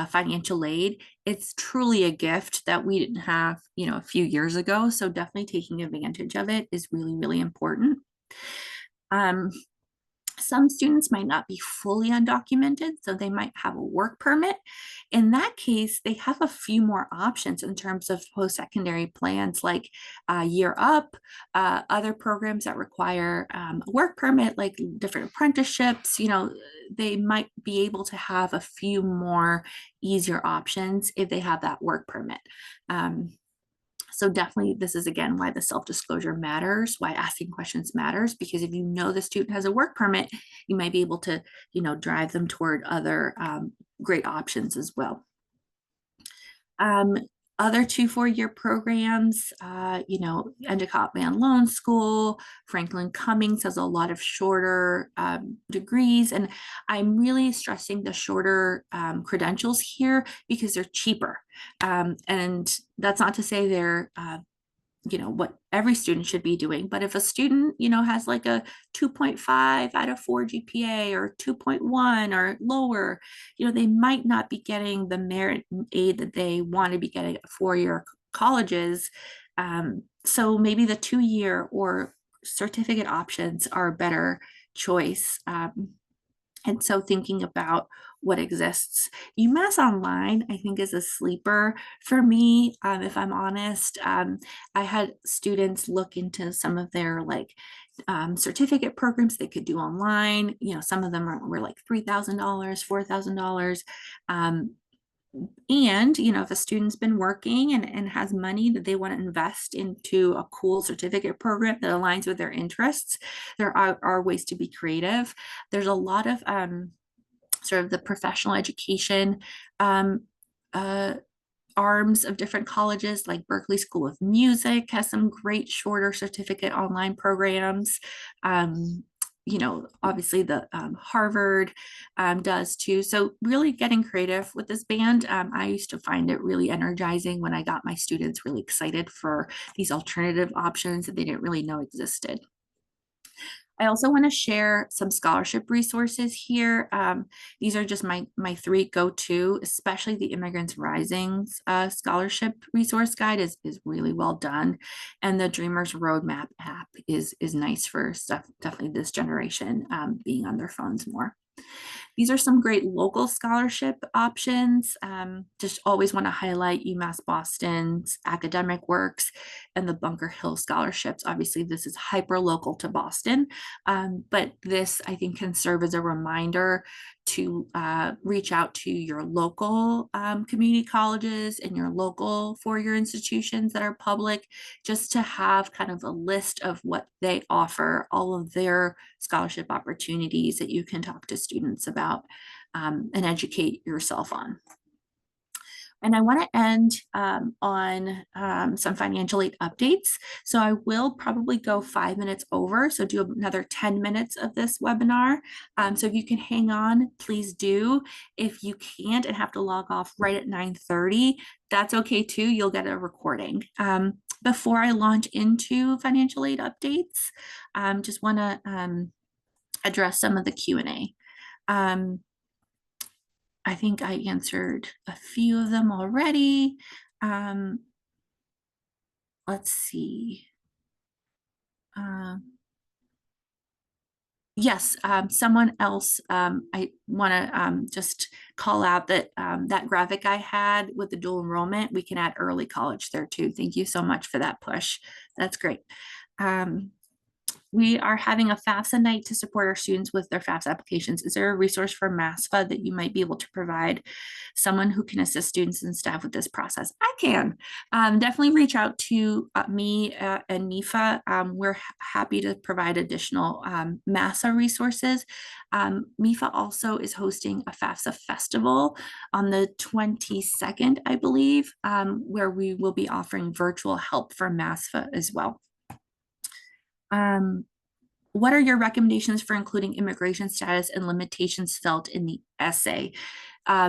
financial aid. It's truly a gift that we didn't have, a few years ago. So definitely taking advantage of it is really, really important. Some students might not be fully undocumented, so they might have a work permit. In that case, they have a few more options in terms of post-secondary plans like Year Up, other programs that require a work permit, like different apprenticeships. They might be able to have a few more easier options if they have that work permit. So definitely, this is again why the self-disclosure matters, why asking questions matters, because if you know the student has a work permit, you might be able to, drive them toward other great options as well. Other 2 4-year programs, Endicott Van Loan School, Franklin Cummings has a lot of shorter degrees. And I'm really stressing the shorter credentials here because they're cheaper. And that's not to say they're what every student should be doing. But if a student, has like a 2.5 out of 4 GPA or 2.1 or lower, they might not be getting the merit aid that they want to be getting at 4-year colleges. So maybe the 2-year or certificate options are a better choice. And so thinking about what exists. UMass Online, I think, is a sleeper for me, if I'm honest. I had students look into some of their certificate programs they could do online. Some of them were like $3,000, $4,000. And if a student's been working and has money that they want to invest into a cool certificate program that aligns with their interests, there are ways to be creative. There's a lot of sort of the professional education arms of different colleges, like Berkeley School of Music has some great shorter certificate online programs. Obviously the Harvard does too. So really getting creative with this band. I used to find it really energizing when I got my students really excited for these alternative options that they didn't really know existed. I also want to share some scholarship resources here. These are just my 3 go-to, especially the Immigrants Rising scholarship resource guide is really well done. And the Dreamers Roadmap app is nice for stuff, definitely this generation being on their phones more. These are some great local scholarship options. Just always want to highlight UMass Boston's Academic Works and the Bunker Hill scholarships. Obviously, this is hyper local to Boston, but this I think can serve as a reminder to reach out to your local community colleges and your local 4-year institutions that are public, just to have kind of a list of what they offer, all of their scholarship opportunities that you can talk to students about and educate yourself on. And I want to end on some financial aid updates. So I will probably go 5 minutes over. So do another 10 minutes of this webinar. So if you can hang on, please do. If you can't and have to log off right at 9:30, that's okay too. You'll get a recording. Before I launch into financial aid updates, just want to address some of the Q&A. I think I answered a few of them already. Let's see. Yes, someone else, I want to just call out that that graphic I had with the dual enrollment, we can add early college there too. Thank you so much for that push. That's great. We are having a FAFSA night to support our students with their FAFSA applications. Is there a resource for MASFA that you might be able to provide someone who can assist students and staff with this process? I can. Definitely reach out to me and MEFA. We're happy to provide additional MASFA resources. MEFA also is hosting a FAFSA festival on the 22nd, I believe, where we will be offering virtual help for MASFA as well. What are your recommendations for including immigration status and limitations felt in the essay?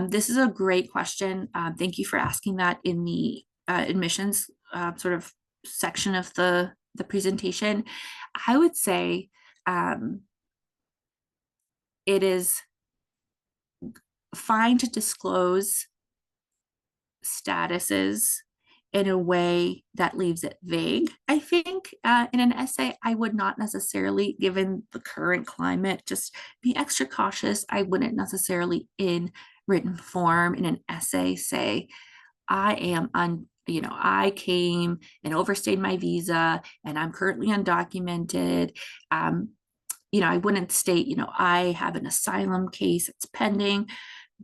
This is a great question. Thank you for asking that in the admissions sort of section of the presentation. I would say it is fine to disclose statuses in a way that leaves it vague. I think in an essay, I would not necessarily, given the current climate, just be extra cautious. I wouldn't necessarily in written form in an essay say, I am I came and overstayed my visa and I'm currently undocumented. Um, I wouldn't state, I have an asylum case, it's pending.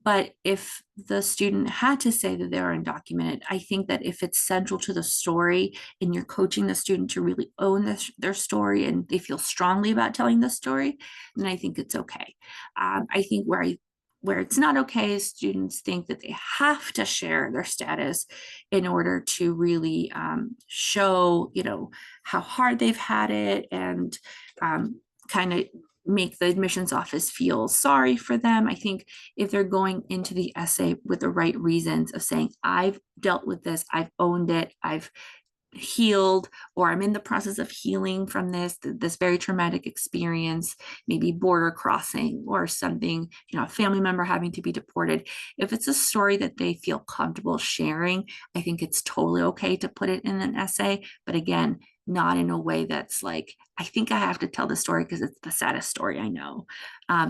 But if the student had to say that they're undocumented, I think that if it's central to the story and you're coaching the student to really own their story and they feel strongly about telling the story, then I think it's okay. I think where it's not okay is students think that they have to share their status in order to really show, how hard they've had it and kind of make the admissions office feel sorry for them. I think if they're going into the essay with the right reasons of saying, I've dealt with this, I've owned it, I've healed, or I'm in the process of healing from this very traumatic experience, maybe border crossing or something, a family member having to be deported. If it's a story that they feel comfortable sharing, I think it's totally okay to put it in an essay. But again, not in a way that's like, I think I have to tell the story because it's the saddest story I know.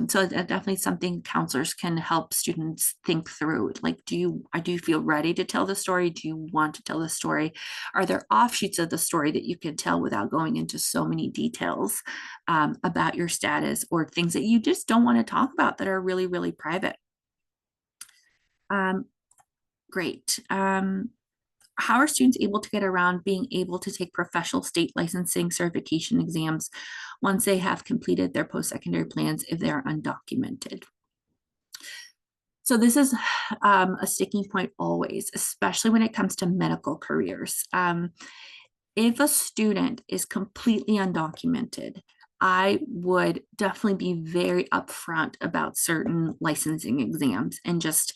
So it's definitely something counselors can help students think through. Like, do you feel ready to tell the story? Do you want to tell the story? Are there offshoots of the story that you can tell without going into so many details about your status, or things that you just don't want to talk about that are really, really private? Great. How are students able to get around being able to take professional state licensing certification exams once they have completed their post-secondary plans if they are undocumented? So this is a sticking point always, especially when it comes to medical careers. If a student is completely undocumented, I would definitely be very upfront about certain licensing exams and just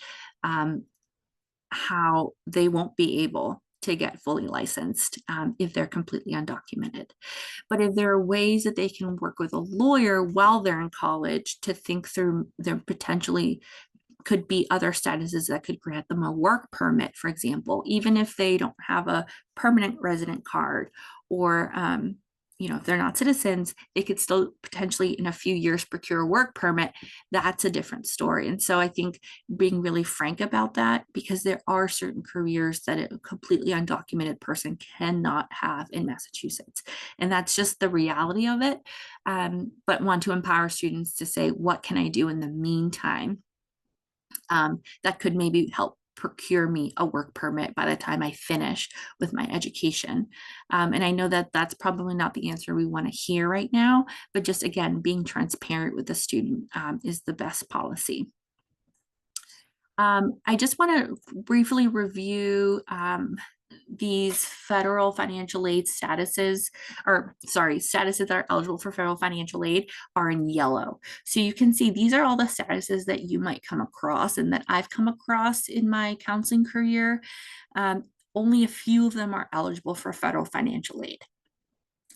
how they won't be able to get fully licensed if they're completely undocumented. But if there are ways that they can work with a lawyer while they're in college to think through their potentially could be other statuses that could grant them a work permit, for example, even if they don't have a permanent resident card, or if they're not citizens, they could still potentially in a few years procure a work permit. That's a different story. And so I think being really frank about that, because there are certain careers that a completely undocumented person cannot have in Massachusetts. And that's just the reality of it. But want to empower students to say, what can I do in the meantime that could maybe help procure me a work permit by the time I finish with my education. And I know that that's probably not the answer we want to hear right now, but just again, being transparent with the student is the best policy. I just want to briefly review these federal financial aid statuses, statuses that are eligible for federal financial aid are in yellow. So you can see these are all the statuses that you might come across and that I've come across in my counseling career. Only a few of them are eligible for federal financial aid.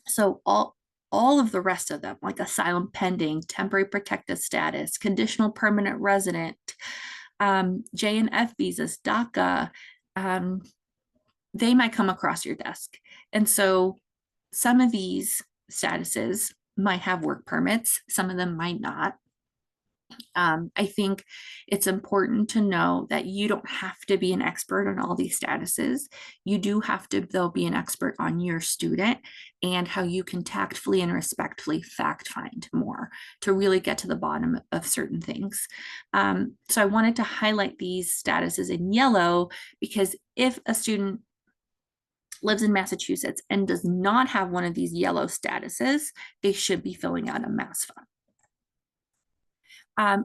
So all of the rest of them, like asylum pending, temporary protected status, conditional permanent resident, J and F visas, DACA, they might come across your desk. And so some of these statuses might have work permits, some of them might not. I think it's important to know that you don't have to be an expert on all these statuses. You do have to, though, be an expert on your student and how you can tactfully and respectfully fact find more to really get to the bottom of certain things. So I wanted to highlight these statuses in yellow because if a student lives in Massachusetts and does not have one of these yellow statuses, they should be filling out a MASFA.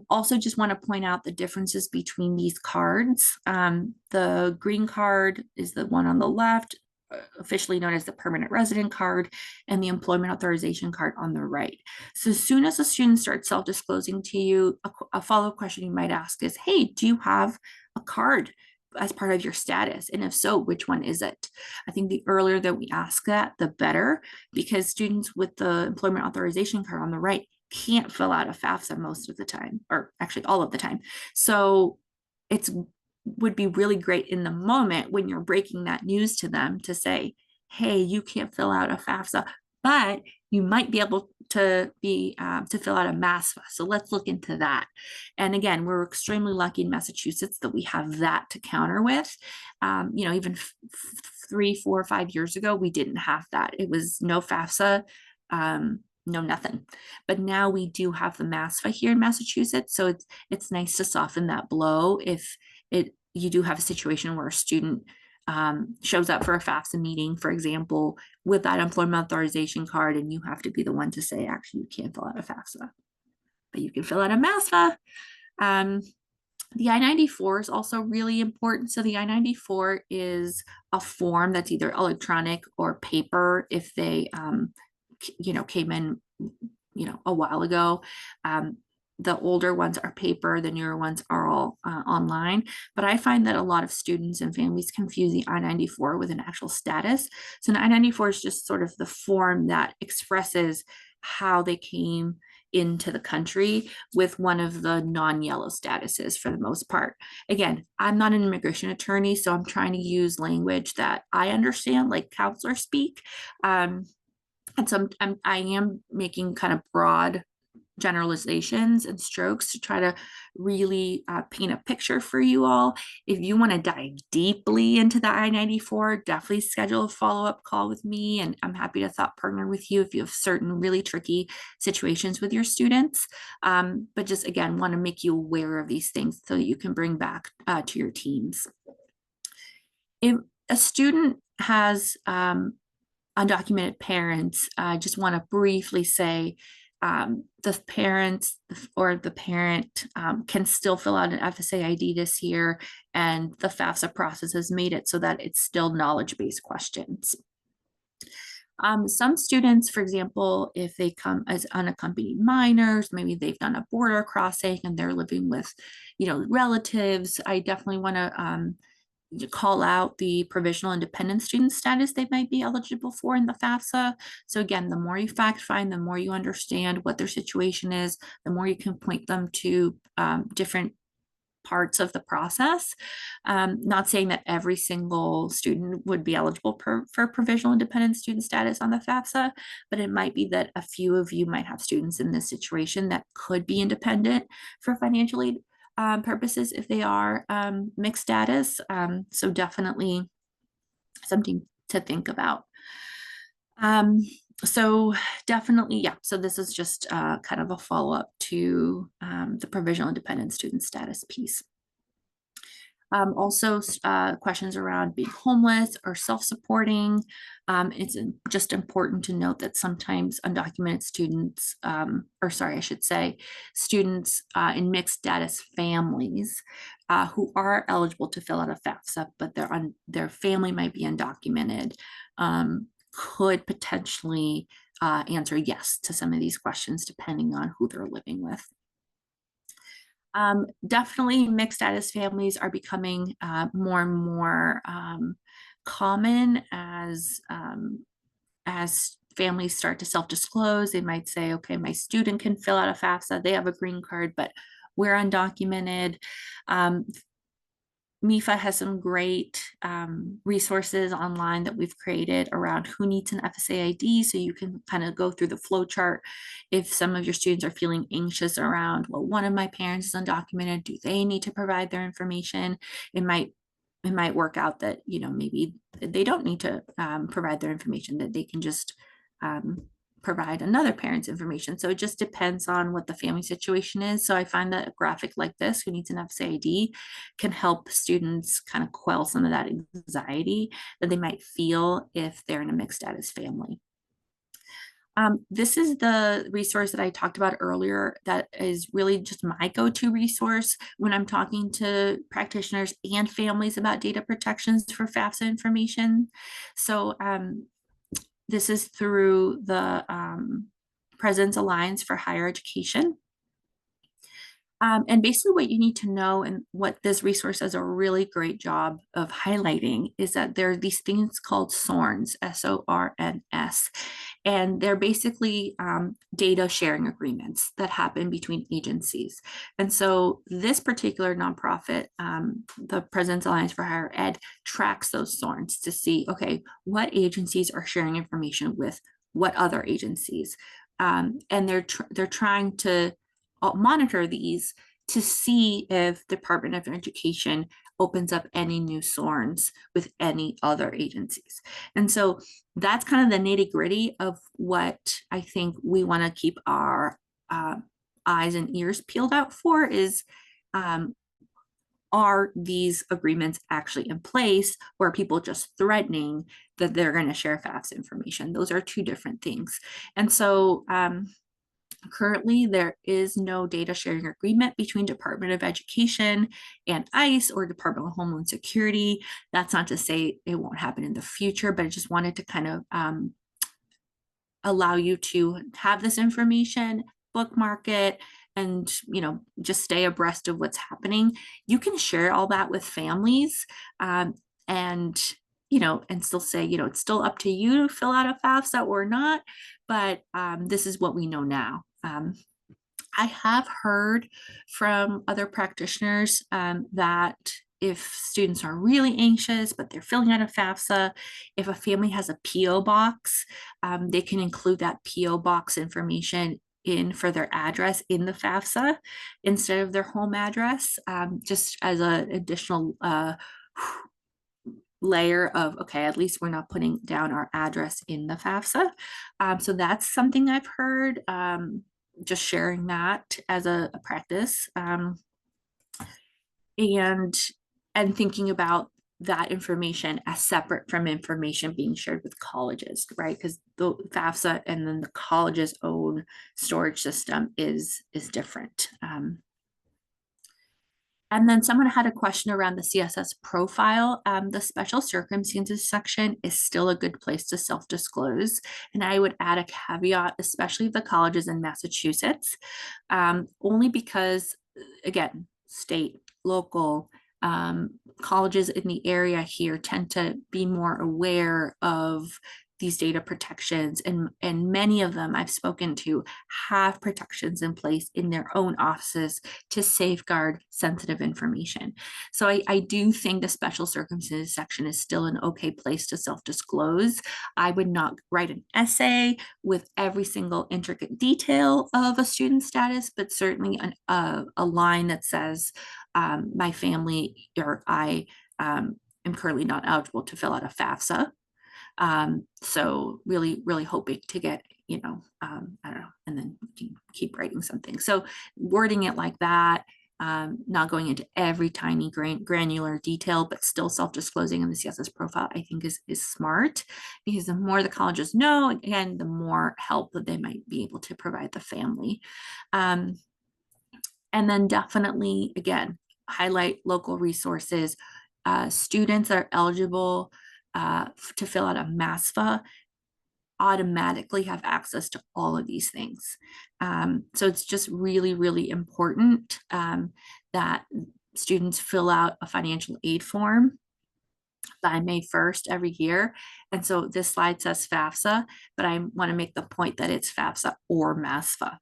Also just want to point out the differences between these cards. The green card is the one on the left, officially known as the permanent resident card, and the employment authorization card on the right. So as soon as a student starts self-disclosing to you, a follow-up question you might ask is, hey, do you have a card as part of your status? And if so, which one is it? I think the earlier that we ask that, the better, because students with the employment authorization card on the right can't fill out a FAFSA most of the time, or actually all of the time. So it's would be really great in the moment when you're breaking that news to them to say, hey, you can't fill out a FAFSA, but you might be able to fill out a MASFA. So let's look into that. And again, we're extremely lucky in Massachusetts that we have that to counter with. Even 3, 4, 5 years ago, we didn't have that. It was no FAFSA, no nothing. But now we do have the MASFA here in Massachusetts, so it's nice to soften that blow if you do have a situation where a student shows up for a FAFSA meeting, for example, with that employment authorization card, and you have to be the one to say, actually, you can't fill out a FAFSA, but you can fill out a MASFA. The I-94 is also really important. So the I-94 is a form that's either electronic or paper if they, came in, a while ago. The older ones are paper, the newer ones are all online. But I find that a lot of students and families confuse the I-94 with an actual status. So an I-94 is just sort of the form that expresses how they came into the country with one of the non-yellow statuses for the most part. Again, I'm not an immigration attorney, so I'm trying to use language that I understand, like counselors speak. And so I am making kind of broad generalizations and strokes to try to really paint a picture for you all. If you want to dive deeply into the I-94, definitely schedule a follow-up call with me, and I'm happy to thought partner with you if you have certain really tricky situations with your students. But just again, want to make you aware of these things so that you can bring back to your teams. If a student has undocumented parents, I just want to briefly say the parents or the parent can still fill out an FSA ID this year, and the FAFSA process has made it so that it's still knowledge-based questions. Some students, for example, if they come as unaccompanied minors, maybe they've done a border crossing and they're living with, relatives, I definitely want to call out the provisional independent student status they might be eligible for in the FAFSA. So again, the more you fact find, the more you understand what their situation is, the more you can point them to different parts of the process. Not saying that every single student would be eligible for provisional independent student status on the FAFSA, but it might be that a few of you might have students in this situation that could be independent for financial aid purposes if they are mixed status. So definitely something to think about. So definitely, yeah. So this is just kind of a follow-up to the provisional independent student status piece. Also, questions around being homeless or self-supporting. It's just important to note that sometimes undocumented students, or sorry, I should say, students in mixed status families who are eligible to fill out a FAFSA, but their family might be undocumented, could potentially answer yes to some of these questions depending on who they're living with. Definitely mixed status families are becoming more and more common as families start to self-disclose. They might say, okay, my student can fill out a FAFSA, they have a green card, but we're undocumented. MEFA has some great resources online that we've created around who needs an FSA ID, so you can kind of go through the flow chart. If some of your students are feeling anxious around, well, one of my parents is undocumented, do they need to provide their information? It might work out that, maybe they don't need to provide their information, that they can just provide another parent's information. So it just depends on what the family situation is. So I find that a graphic like this, who needs an FSA ID, can help students kind of quell some of that anxiety that they might feel if they're in a mixed status family. This is the resource that I talked about earlier that is really just my go-to resource when I'm talking to practitioners and families about data protections for FAFSA information. So this is through the President's Alliance for Higher Education. And basically what you need to know, and what this resource does a really great job of highlighting, is that there are these things called SORNs, SORNS, and they're basically data sharing agreements that happen between agencies. And so this particular nonprofit, the President's Alliance for Higher Ed, tracks those SORNs to see, okay, what agencies are sharing information with what other agencies. And they're trying to monitor these to see if Department of Education opens up any new SORNs with any other agencies. And so that's kind of the nitty gritty of what I think we want to keep our eyes and ears peeled out for is, are these agreements actually in place, or are people just threatening that they're going to share FAFSA information? Those are two different things. And so currently, there is no data sharing agreement between Department of Education and ICE or Department of Homeland Security. That's not to say it won't happen in the future, but I just wanted to kind of allow you to have this information, bookmark it, and just stay abreast of what's happening. You can share all that with families, and and still say, it's still up to you to fill out a FAFSA or not, but this is what we know now. I have heard from other practitioners that if students are really anxious, but they're filling out a FAFSA, if a family has a PO box, they can include that PO box information in for their address in the FAFSA instead of their home address, just as an additional layer of, okay, at least we're not putting down our address in the FAFSA. So that's something I've heard, just sharing that as a practice, and thinking about that information as separate from information being shared with colleges, right? Because the FAFSA and then the college's own storage system is different. And then someone had a question around the CSS profile. The special circumstances section is still a good place to self-disclose. And I would add a caveat, especially the colleges in Massachusetts, only because, again, state, local, colleges in the area here tend to be more aware of these data protections, and many of them I've spoken to have protections in place in their own offices to safeguard sensitive information. So I do think the special circumstances section is still an okay place to self-disclose. I would not write an essay with every single intricate detail of a student status, but certainly a line that says, my family or I am currently not eligible to fill out a FAFSA. So really, really hoping to get, I don't know, and then you can keep writing something. So wording it like that, not going into every tiny granular detail, but still self-disclosing in the CSS profile, I think is smart, because the more the colleges know, again, the more help that they might be able to provide the family. And then definitely, again, highlight local resources. Students that are eligible to fill out a MASFA automatically have access to all of these things. So it's just really, really important that students fill out a financial aid form by May 1st every year. And so this slide says FAFSA, but I want to make the point that it's FAFSA or MASFA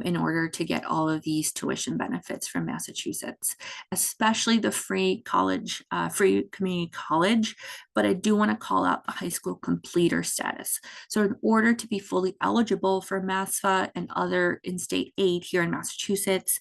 in order to get all of these tuition benefits from Massachusetts, especially the free college, free community college. But I do want to call out the high school completer status. So in order to be fully eligible for MASFA and other in-state aid here in Massachusetts,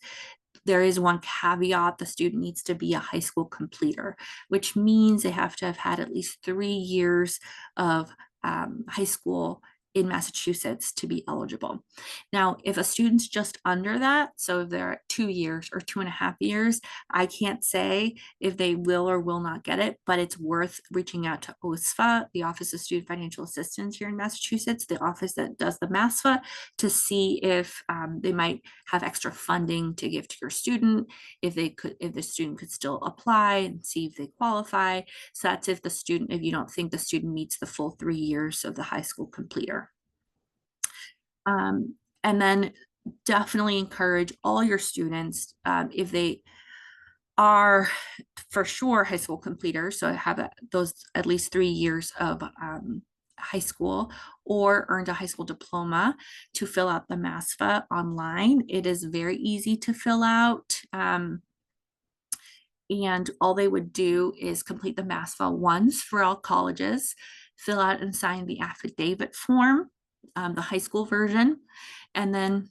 there is one caveat: the student needs to be a high school completer, which means they have to have had at least 3 years of high school in Massachusetts to be eligible. Now, if a student's just under that, so if they're at 2 years or 2.5 years, I can't say if they will or will not get it, but it's worth reaching out to OSFA, the Office of Student Financial Assistance here in Massachusetts, the office that does the MASFA, to see if they might have extra funding to give to your student, if the student could still apply and see if they qualify. So that's if you don't think the student meets the full 3 years of the high school completer. And then definitely encourage all your students, if they are for sure high school completers, so have those at least 3 years of high school or earned a high school diploma, to fill out the MASFA online. It is very easy to fill out. And all they would do is complete the MASFA once for all colleges, fill out and sign the affidavit form, the high school version, and then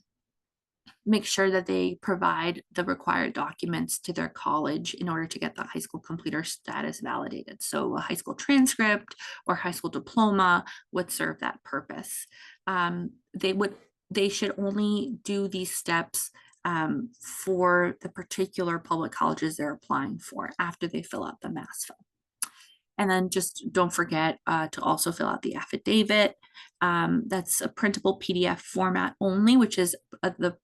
make sure that they provide the required documents to their college in order to get the high school completer status validated. So a high school transcript or high school diploma would serve that purpose. They should only do these steps for the particular public colleges they're applying for after they fill out the MASFA. And then just don't forget to also fill out the affidavit. That's a printable PDF format only, which is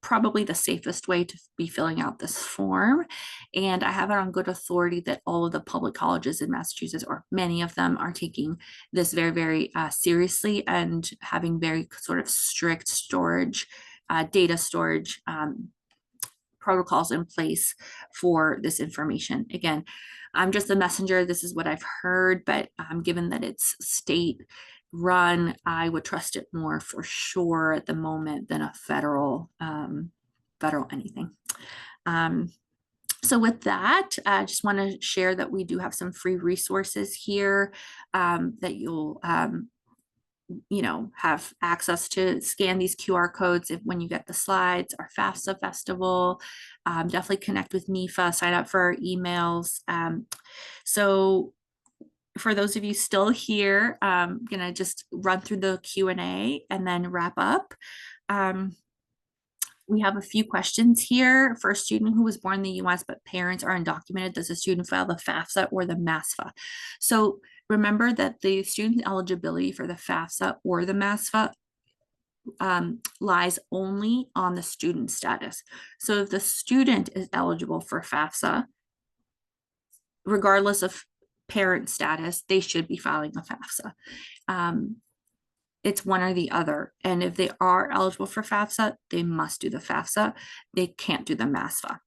probably the safest way to be filling out this form. And I have it on good authority that all of the public colleges in Massachusetts, or many of them, are taking this very, very seriously and having very sort of strict storage, data storage protocols in place for this information. Again, I'm just a messenger. This is what I've heard, but given that it's state run, I would trust it more for sure at the moment than a federal anything. So with that, I just want to share that we do have some free resources here that you'll have access to. Scan these QR codes when you get the slides. Our FAFSA festival, definitely connect with MEFA, sign up for our emails. So for those of you still here, I'm gonna just run through the Q&A and then wrap up. We have a few questions here. For a student who was born in the US but parents are undocumented, does the student file the FAFSA or the MASFA? So remember that the student eligibility for the FAFSA or the MASFA lies only on the student status. So if the student is eligible for FAFSA, regardless of parent status, they should be filing a FAFSA. It's one or the other. And if they are eligible for FAFSA, they must do the FAFSA. They can't do the MASFA.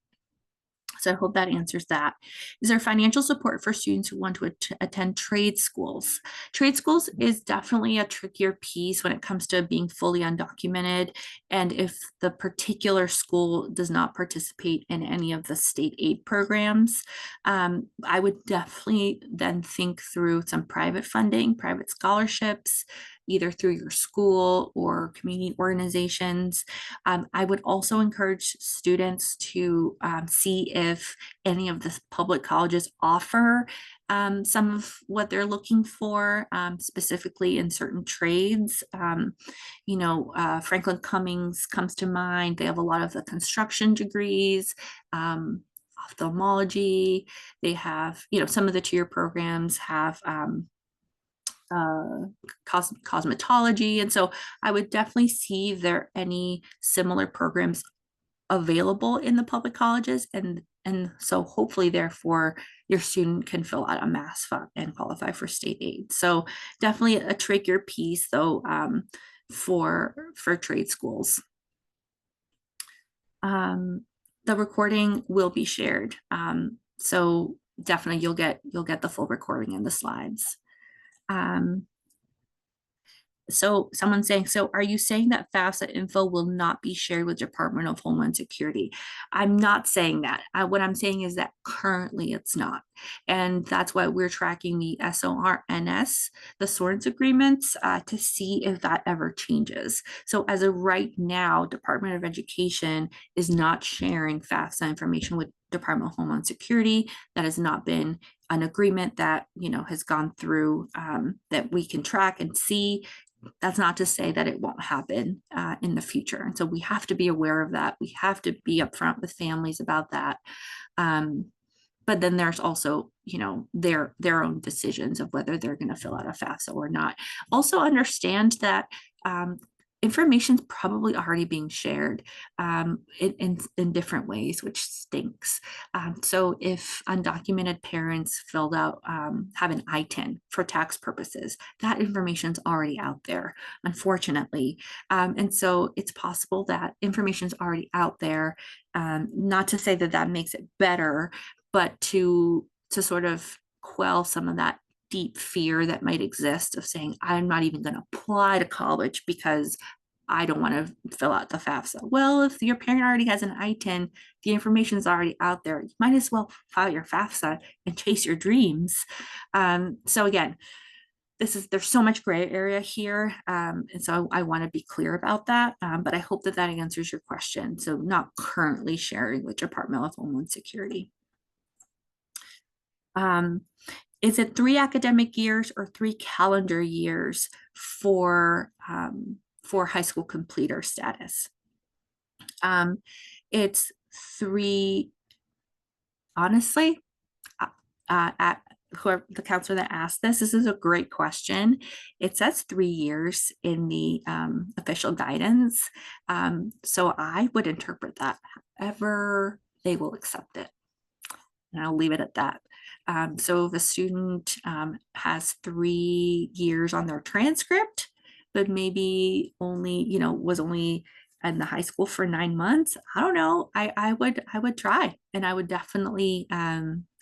So I hope that answers that. Is there financial support for students who want to attend trade schools? Trade schools is definitely a trickier piece when it comes to being fully undocumented. And if the particular school does not participate in any of the state aid programs, I would definitely then think through some private funding, private scholarships, either through your school or community organizations. I would also encourage students to see if any of the public colleges offer some of what they're looking for, specifically in certain trades. Franklin Cummings comes to mind. They have a lot of the construction degrees, ophthalmology. They have, some of the tier programs have cosmetology. And so I would definitely see if there are any similar programs available in the public colleges. And so hopefully, therefore, your student can fill out a MASFA and qualify for state aid. So definitely a trickier piece, though, for trade schools. The recording will be shared. So definitely you'll get the full recording in the slides. So someone's saying, so are you saying that FAFSA info will not be shared with Department of Homeland Security? I'm not saying that. What I'm saying is that currently it's not. And that's why we're tracking the SORNS, the SORNS agreements, to see if that ever changes. So as of right now, Department of Education is not sharing FAFSA information with Department of Homeland Security. That has not been an agreement that has gone through, that we can track and see. That's not to say that it won't happen in the future. And so we have to be aware of that. We have to be upfront with families about that. But then there's also, their own decisions of whether they're going to fill out a FAFSA or not. Also understand that information's probably already being shared in different ways, which stinks. So if undocumented parents filled out, have an ITIN for tax purposes, that information's already out there, unfortunately. And so it's possible that information's already out there. Not to say that that makes it better, but to sort of quell some of that deep fear that might exist of saying, I'm not even going to apply to college because I don't want to fill out the FAFSA. Well, if your parent already has an ITIN, the information is already out there. You might as well file your FAFSA and chase your dreams. So again, there's so much gray area here. And so I want to be clear about that. But I hope that that answers your question. So not currently sharing with Department of Homeland Security. Is it 3 academic years or 3 calendar years for high school completer status? It's 3, honestly, at whoever the counselor that asked this is a great question. It says 3 years in the official guidance. So I would interpret that however they will accept it. And I'll leave it at that. So if a student has 3 years on their transcript, but maybe only, was only in the high school for 9 months, I don't know. I would try, and I would definitely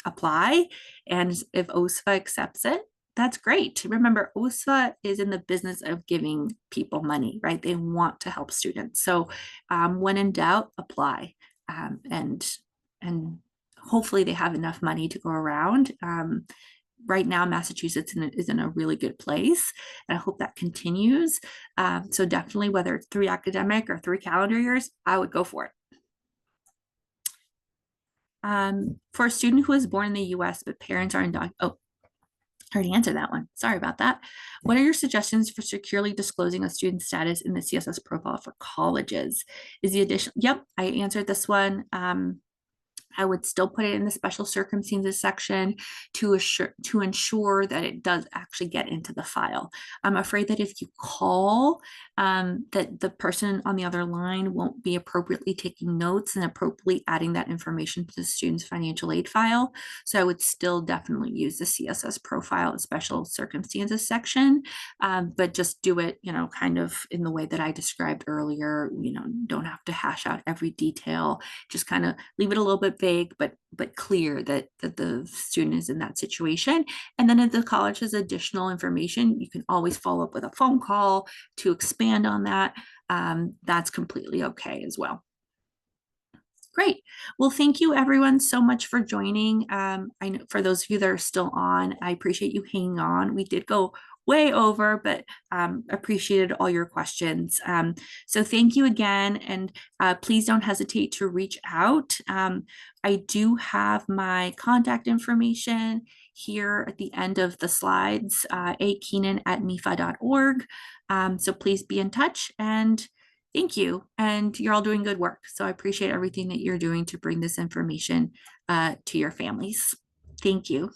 apply. And if OSFA accepts it, that's great. Remember, OSFA is in the business of giving people money, right? They want to help students. So when in doubt, apply. And hopefully they have enough money to go around. Right now, Massachusetts is in a really good place, and I hope that continues. So definitely, whether it's 3 academic or 3 calendar years, I would go for it. For a student who is born in the U.S. but parents are I already answered that one. Sorry about that. What are your suggestions for securely disclosing a student's status in the CSS profile for colleges? Is the addition? Yep, I answered this one. I would still put it in the special circumstances section to ensure that it does actually get into the file. I'm afraid that if you call, that the person on the other line won't be appropriately taking notes and appropriately adding that information to the student's financial aid file. So I would still definitely use the CSS profile special circumstances section, but just do it, kind of in the way that I described earlier. Don't have to hash out every detail. Just kind of leave it a little bit vague, but clear that the student is in that situation. And then if the college has additional information, you can always follow up with a phone call to expand on that. That's completely okay as well. Great. Well, thank you everyone so much for joining. I know for those of you that are still on, I appreciate you hanging on. We did go way over, but appreciated all your questions. So thank you again, and please don't hesitate to reach out. I do have my contact information here at the end of the slides, akeenan@mefa.org. So please be in touch, and thank you. And you're all doing good work. So I appreciate everything that you're doing to bring this information to your families. Thank you.